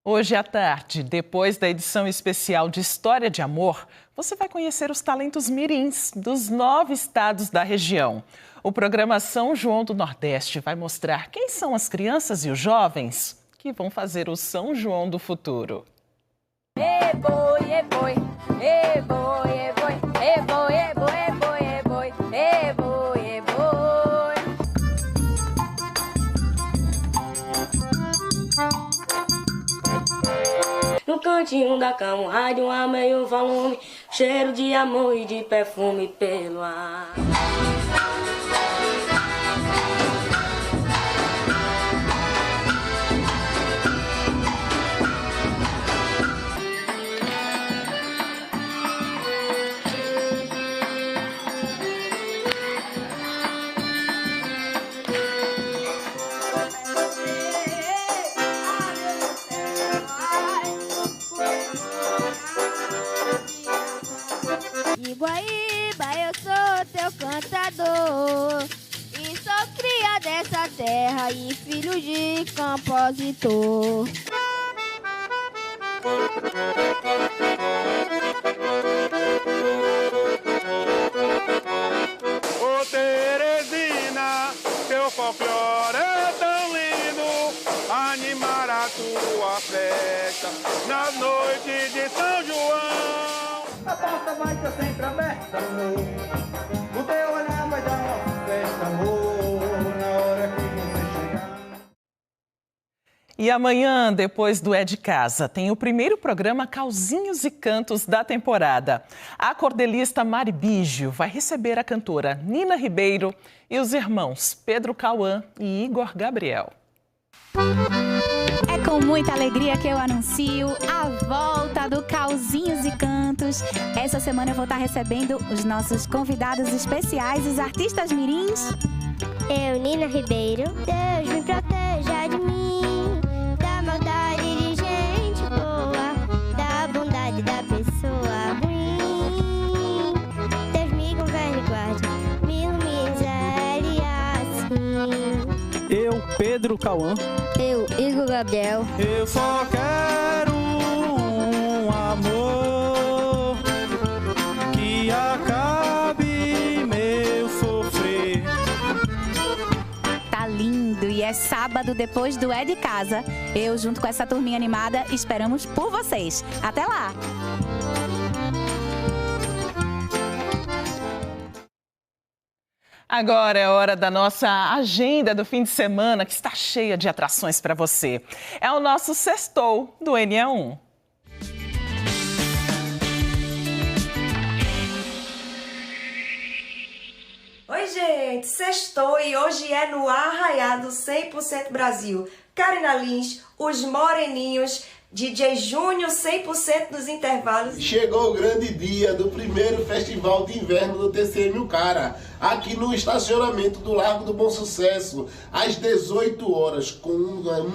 Hoje à tarde, depois da edição especial de História de Amor, você vai conhecer os talentos mirins dos 9 estados da região. O programa São João do Nordeste vai mostrar quem são as crianças e os jovens que vão fazer o São João do futuro. E boi, e boi, e boi, e boi, e boi, e boi, e boi, e boi, e boi, e boi. No cantinho da cama, um rádio a meio volume, cheiro de amor e de perfume pelo ar. Iguaíba, eu sou teu cantador e sou cria dessa terra e filho de compositor. Ô Teresina, teu folclore é tão lindo, animar a tua festa na noite de São João. A porta vai estar sempre aberta, amor. O teu olhar vai dar uma festa, amor, na hora que você chegar. E amanhã, depois do É de Casa, tem o primeiro programa Causinhos e Cantos da temporada. A cordelista Mari Bígio vai receber a cantora Nina Ribeiro e os irmãos Pedro Cauã e Igor Gabriel. É com muita alegria que eu anuncio a volta do Causinhos e Cantos. Essa semana eu vou estar recebendo os nossos convidados especiais, os artistas mirins. Eu, Nina Ribeiro, Deus me proteja de mim, da maldade de gente boa, da bondade da pessoa ruim. Deus me governe e guarde, me ilumine assim. Eu, Pedro Cauã. Eu, Igor Gabriel. Eu só quero um amor que acabe meu sofrer. Tá lindo e é sábado depois do É de Casa. Eu, junto com essa turminha animada, esperamos por vocês. Até lá! Agora é hora da nossa agenda do fim de semana, que está cheia de atrações para você. É o nosso Sextou do NE1. Oi, gente! Sextou e hoje é no Arraiado 100% Brasil. Karina Lins, os Moreninhos, DJ Júnior 100% nos intervalos. Chegou o grande dia do primeiro festival de inverno do TCM Cara, aqui no estacionamento do Largo do Bom Sucesso, às 18 horas, com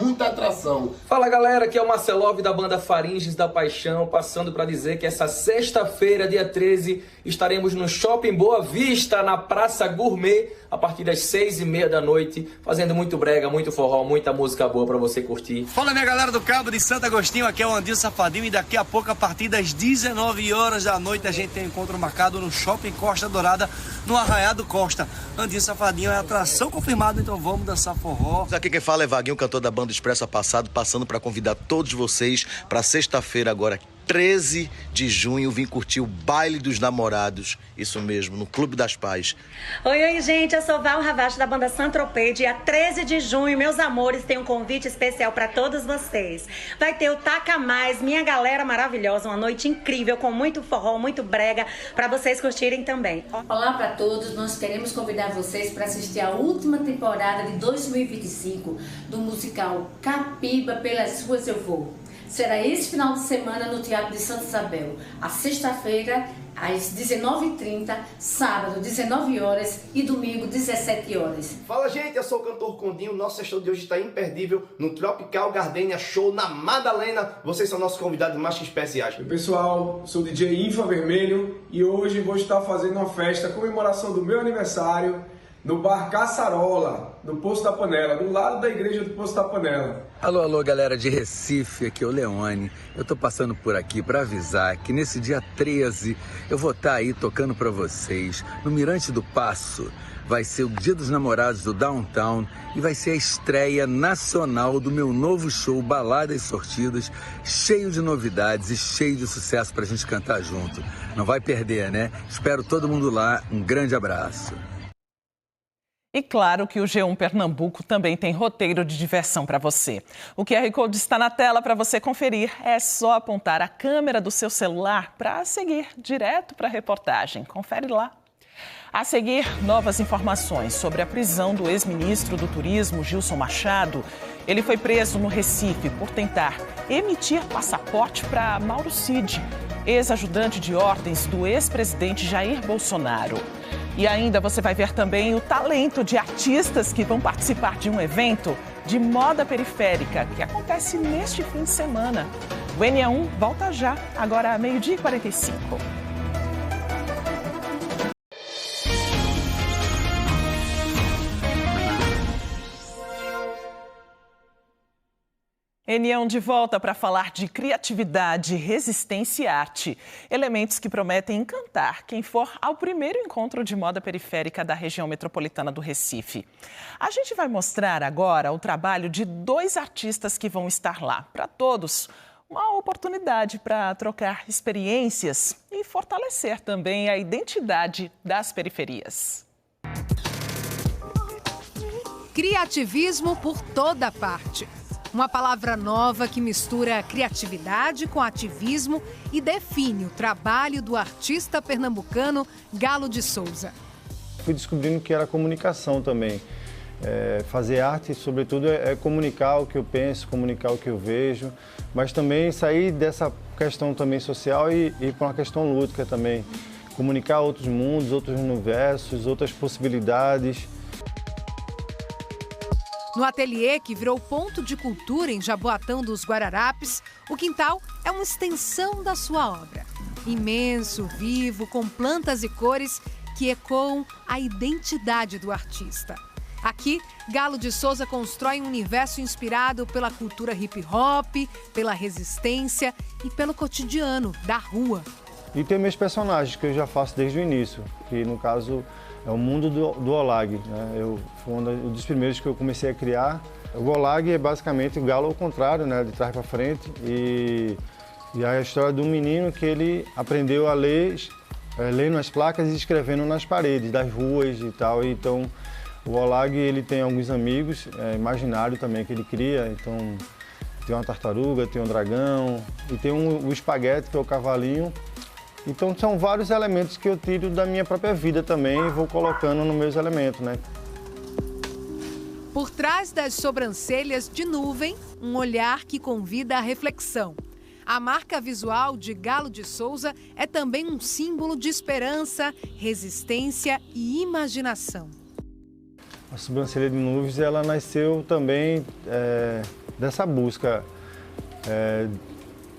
muita atração. Fala galera, aqui é o Marcelov da banda Faringes da Paixão, passando para dizer que essa sexta-feira, dia 13, estaremos no Shopping Boa Vista, na Praça Gourmet, a partir das 6h30 da noite, fazendo muito brega, muito forró, muita música boa para você curtir. Fala minha galera do Cabo de Santo Agostinho, aqui é o Andinho Safadinho e daqui a pouco, a partir das 19 horas da noite, a gente tem um encontro marcado no Shopping Costa Dourada, no Arraiado Costa. Andinho Safadinho é atração confirmada, então vamos dançar forró. Aqui quem fala é Vaguinho, cantor da banda Expresso Passado, passando para convidar todos vocês para sexta-feira agora, 13 de junho, vim curtir o Baile dos Namorados, isso mesmo, no Clube das Pais. Oi, gente, eu sou Val Ravache da banda Saint-Tropez. Dia 13 de junho, meus amores, tem um convite especial para todos vocês. Vai ter o Taca Mais, minha galera maravilhosa, uma noite incrível, com muito forró, muito brega, para vocês curtirem também. Olá para todos, nós queremos convidar vocês para assistir a última temporada de 2025 do musical Capiba, Pelas Ruas Eu Vou. Será esse final de semana no Teatro de Santa Isabel, a sexta-feira, às 19h30, sábado, 19 horas e domingo, 17 horas. Fala, gente, eu sou o cantor Condinho. Nosso show de hoje está imperdível no Tropical Gardenia Show na Madalena. Vocês são nossos convidados mais que especiais. Oi, pessoal, sou o DJ Infa Vermelho e hoje vou estar fazendo uma festa, comemoração do meu aniversário, no Bar Caçarola, no Poço da Panela, do lado da igreja do Poço da Panela. Alô, galera de Recife, aqui é o Leone. Eu tô passando por aqui para avisar que nesse dia 13 eu vou estar aí tocando para vocês no Mirante do Paço. Vai ser o Dia dos Namorados do Downtown e vai ser a estreia nacional do meu novo show Baladas Sortidas, cheio de novidades e cheio de sucesso pra gente cantar junto. Não vai perder, né? Espero todo mundo lá. Um grande abraço. E claro que o G1 Pernambuco também tem roteiro de diversão para você. O QR Code está na tela para você conferir. É só apontar a câmera do seu celular para seguir direto para a reportagem. Confere lá. A seguir, novas informações sobre a prisão do ex-ministro do Turismo, Gilson Machado. Ele foi preso no Recife por tentar emitir passaporte para Mauro Cid, ex-ajudante de ordens do ex-presidente Jair Bolsonaro. E ainda você vai ver também o talento de artistas que vão participar de um evento de moda periférica que acontece neste fim de semana. O NE1 volta já, agora 12h45. NE1 de volta para falar de criatividade, resistência e arte. Elementos que prometem encantar quem for ao primeiro encontro de moda periférica da região metropolitana do Recife. A gente vai mostrar agora o trabalho de 2 artistas que vão estar lá. Para todos, uma oportunidade para trocar experiências e fortalecer também a identidade das periferias. Criativismo por toda parte. Uma palavra nova que mistura criatividade com ativismo e define o trabalho do artista pernambucano Galo de Souza. Fui descobrindo que era comunicação também. Fazer arte, sobretudo, é comunicar o que eu penso, comunicar o que eu vejo, mas também sair dessa questão também social e para uma questão lúdica também. Comunicar outros mundos, outros universos, outras possibilidades. No ateliê, que virou ponto de cultura em Jaboatão dos Guararapes, o quintal é uma extensão da sua obra. Imenso, vivo, com plantas e cores que ecoam a identidade do artista. Aqui, Galo de Souza constrói um universo inspirado pela cultura hip-hop, pela resistência e pelo cotidiano da rua. E tem meus personagens, que eu já faço desde o início, que no caso é o mundo do Olag, né? Foi um dos primeiros que eu comecei a criar. O Olag é basicamente o galo ao contrário, né? De trás para frente. E é a história de um menino que ele aprendeu a ler, lendo as placas e escrevendo nas paredes das ruas e tal. Então, o Olag, ele tem alguns amigos imaginários também que ele cria. Então, tem uma tartaruga, tem um dragão e tem o espaguete, que é o cavalinho. Então são vários elementos que eu tiro da minha própria vida também e vou colocando nos meus elementos, né? Por trás das sobrancelhas de nuvem, um olhar que convida à reflexão. A marca visual de Galo de Souza é também um símbolo de esperança, resistência e imaginação. A sobrancelha de nuvens, ela nasceu também dessa busca,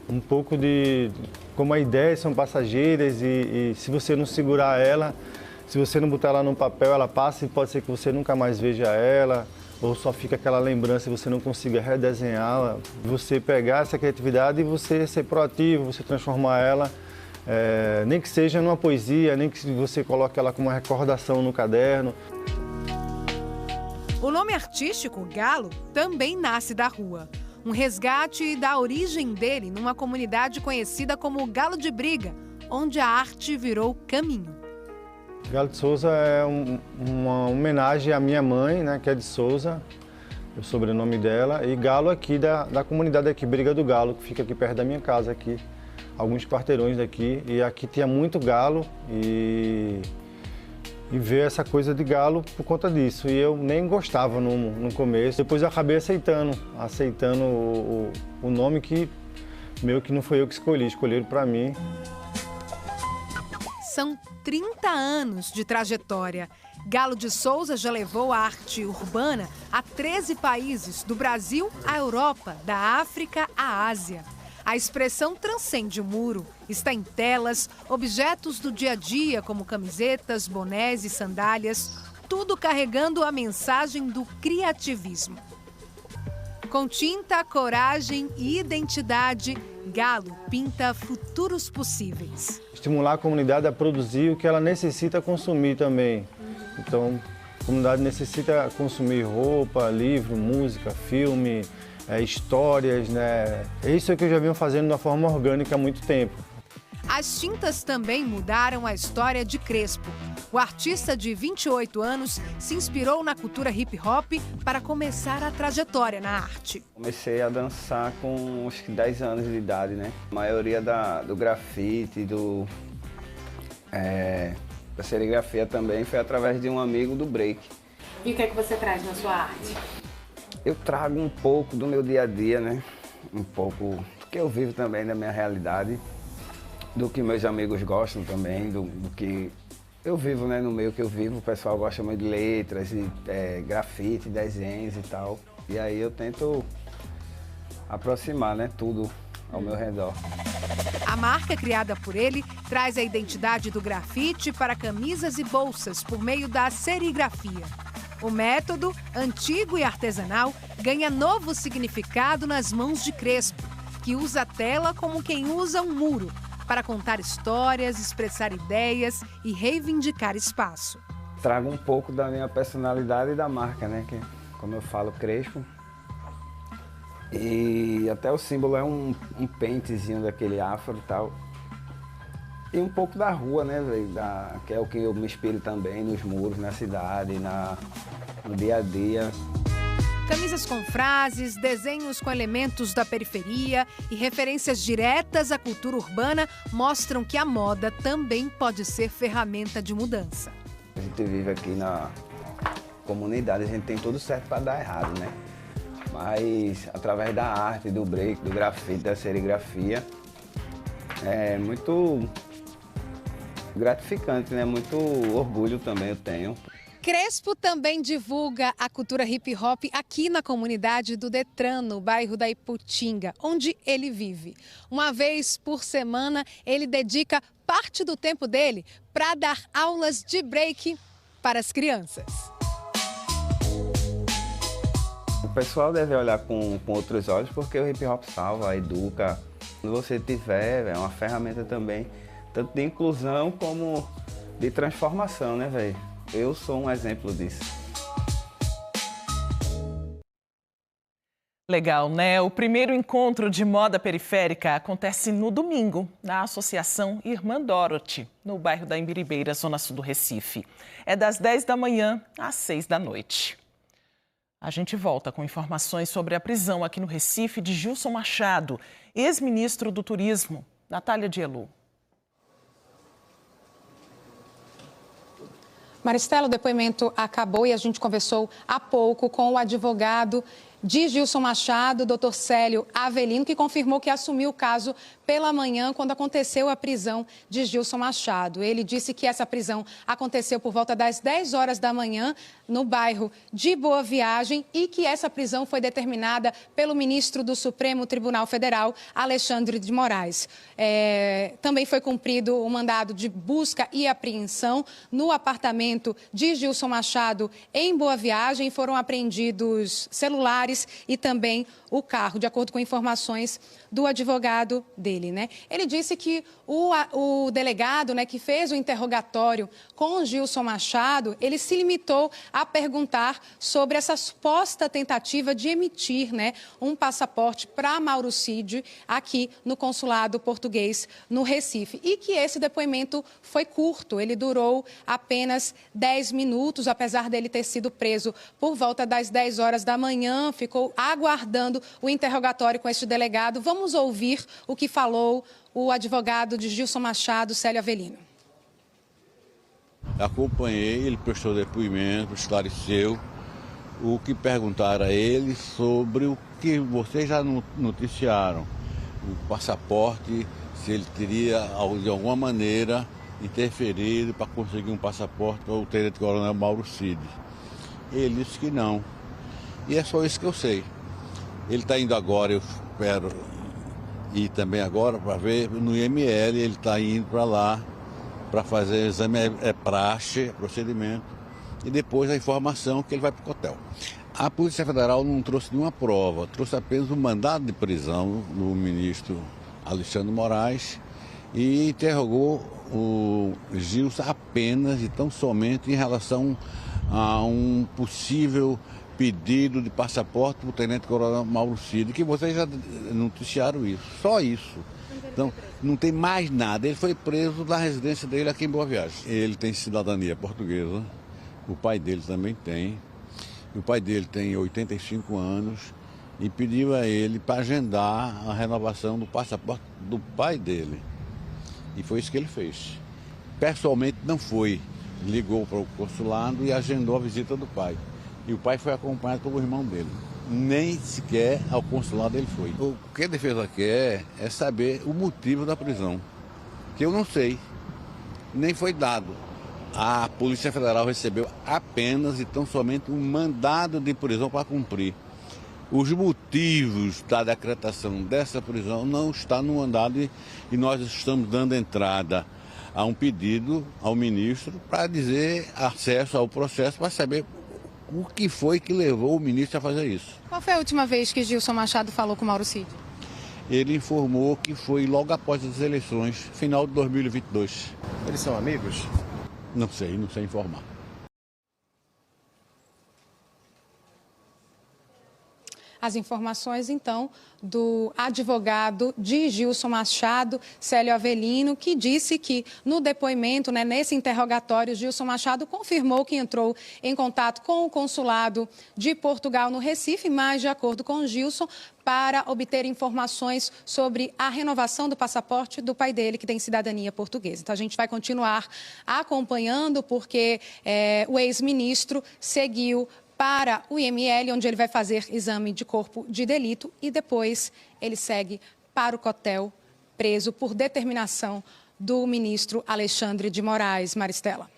um pouco de como as ideias são passageiras e se você não segurar ela, se você não botar ela no papel, ela passa e pode ser que você nunca mais veja ela, ou só fica aquela lembrança e você não consiga redesenhá-la. Você pegar essa criatividade e você ser proativo, você transformar ela, nem que seja numa poesia, nem que você coloque ela como uma recordação no caderno. O nome artístico, Galo, também nasce da rua. Um resgate da origem dele numa comunidade conhecida como Galo de Briga, onde a arte virou caminho. Galo de Souza é uma homenagem à minha mãe, né, que é de Souza, o sobrenome dela, e Galo aqui da comunidade aqui, Briga do Galo, que fica aqui perto da minha casa aqui, alguns quarteirões daqui, e aqui tinha muito galo e ver essa coisa de galo por conta disso. E eu nem gostava no começo. Depois eu acabei aceitando o nome que meio que não foi eu que escolhi, escolheram para mim. São 30 anos de trajetória. Galo de Souza já levou a arte urbana a 13 países, do Brasil à Europa, da África à Ásia. A expressão transcende o muro, está em telas, objetos do dia a dia como camisetas, bonés e sandálias, tudo carregando a mensagem do criativismo. Com tinta, coragem e identidade, Galo pinta futuros possíveis. Estimular a comunidade a produzir o que ela necessita consumir também. Então, a comunidade necessita consumir roupa, livro, música, filme, histórias, né? Isso é que eu já venho fazendo de uma forma orgânica há muito tempo. As tintas também mudaram a história de Crespo. O artista de 28 anos se inspirou na cultura hip-hop para começar a trajetória na arte. Comecei a dançar com acho que 10 anos de idade, né? A maioria do grafite, da serigrafia também foi através de um amigo do break. E o que é que você traz na sua arte? Eu trago um pouco do meu dia a dia, né? Um pouco do que eu vivo também, da minha realidade, do que meus amigos gostam também, do que eu vivo, né? No meio que eu vivo, o pessoal gosta muito de letras, grafite, desenhos e tal. E aí eu tento aproximar, né? Tudo ao meu redor. A marca criada por ele traz a identidade do grafite para camisas e bolsas por meio da serigrafia. O método, antigo e artesanal, ganha novo significado nas mãos de Crespo, que usa a tela como quem usa um muro, para contar histórias, expressar ideias e reivindicar espaço. Trago um pouco da minha personalidade e da marca, né? Que, como eu falo, Crespo. E até o símbolo é um pentezinho daquele afro e tal. E um pouco da rua, né, que é o que eu me inspiro também, nos muros, na cidade, no dia a dia. Camisas com frases, desenhos com elementos da periferia e referências diretas à cultura urbana mostram que a moda também pode ser ferramenta de mudança. A gente vive aqui na comunidade, a gente tem tudo certo para dar errado, né? Mas através da arte, do break, do grafite, da serigrafia, é muito gratificante, né? Muito orgulho também eu tenho. Crespo também divulga a cultura hip hop aqui na comunidade do Detran, no bairro da Iputinga, onde ele vive. Uma vez por semana, ele dedica parte do tempo dele para dar aulas de break para as crianças. O pessoal deve olhar com outros olhos porque o hip hop salva, educa. Quando você tiver, é uma ferramenta também, tanto de inclusão como de transformação, né, velho? Eu sou um exemplo disso. Legal, né? O primeiro encontro de moda periférica acontece no domingo, na Associação Irmã Dorothy, no bairro da Imbiribeira, zona sul do Recife. É das 10 da manhã às 6 da noite. A gente volta com informações sobre a prisão aqui no Recife de Gilson Machado, ex-ministro do Turismo. Natália Dielu. Maristela, o depoimento acabou e a gente conversou há pouco com o advogado de Gilson Machado, Dr. Célio Avelino, que confirmou que assumiu o caso pela manhã, quando aconteceu a prisão de Gilson Machado. Ele disse que essa prisão aconteceu por volta das 10 horas da manhã, no bairro de Boa Viagem, e que essa prisão foi determinada pelo ministro do Supremo Tribunal Federal, Alexandre de Moraes. Também foi cumprido o mandado de busca e apreensão no apartamento de Gilson Machado, em Boa Viagem. Foram apreendidos celulares celulares e também o carro, de acordo com informações do advogado dele, né? Ele disse que o delegado, né, que fez o interrogatório com Gilson Machado, ele se limitou a perguntar sobre essa suposta tentativa de emitir, né, um passaporte para Mauro Cid aqui no consulado português no Recife. E que esse depoimento foi curto, ele durou apenas 10 minutos, apesar dele ter sido preso por volta das 10 horas da manhã, ficou aguardando o interrogatório com este delegado. Vamos ouvir o que falou o advogado de Gilson Machado, Célio Avelino. Acompanhei, ele prestou depoimento, esclareceu o que perguntaram a ele sobre o que vocês já noticiaram, o passaporte, se ele teria de alguma maneira interferido para conseguir um passaporte para o tenente-coronel Mauro Cid. Ele disse que não. E é só isso que eu sei. Ele está indo agora, eu espero ir também agora para ver no IML, ele está indo para lá para fazer exame, praxe, procedimento, e depois a informação que ele vai para o hotel. A Polícia Federal não trouxe nenhuma prova, trouxe apenas um mandado de prisão do ministro Alexandre Moraes e interrogou o Gilson apenas e tão somente em relação a um possível pedido de passaporte para o tenente-coronel Mauro Cid, que vocês já noticiaram isso, só isso. Então, não tem mais nada. Ele foi preso na residência dele aqui em Boa Viagem. Ele tem cidadania portuguesa, o pai dele também tem. O pai dele tem 85 anos e pediu a ele para agendar a renovação do passaporte do pai dele. E foi isso que ele fez. Pessoalmente não foi. Ligou para o consulado e agendou a visita do pai. E o pai foi acompanhado pelo irmão dele. Nem sequer ao consulado ele foi. O que a defesa quer é saber o motivo da prisão, que eu não sei, nem foi dado. A Polícia Federal recebeu apenas e tão somente um mandado de prisão para cumprir. Os motivos da decretação dessa prisão não está no mandado e nós estamos dando entrada a um pedido ao ministro para dizer acesso ao processo para saber o que foi que levou o ministro a fazer isso. Qual foi a última vez que Gilson Machado falou com Mauro Cid? Ele informou que foi logo após as eleições, final de 2022. Eles são amigos? Não sei informar. As informações, então, do advogado de Gilson Machado, Célio Avelino, que disse que no depoimento, né, nesse interrogatório, Gilson Machado confirmou que entrou em contato com o consulado de Portugal no Recife, mas, de acordo com Gilson, para obter informações sobre a renovação do passaporte do pai dele, que tem cidadania portuguesa. Então, a gente vai continuar acompanhando, porque o ex-ministro seguiu para o IML, onde ele vai fazer exame de corpo de delito e depois ele segue para o hotel, preso por determinação do ministro Alexandre de Moraes. Maristela.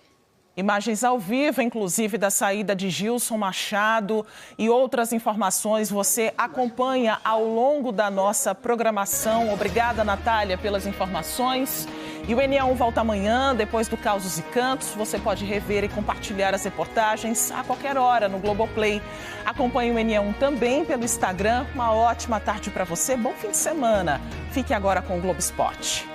Imagens ao vivo, inclusive, da saída de Gilson Machado e outras informações você acompanha ao longo da nossa programação. Obrigada, Natália, pelas informações. E o NE1 volta amanhã, depois do Causos e Cantos. Você pode rever e compartilhar as reportagens a qualquer hora no Globoplay. Acompanhe o NE1 também pelo Instagram. Uma ótima tarde para você, bom fim de semana. Fique agora com o Globo Esporte.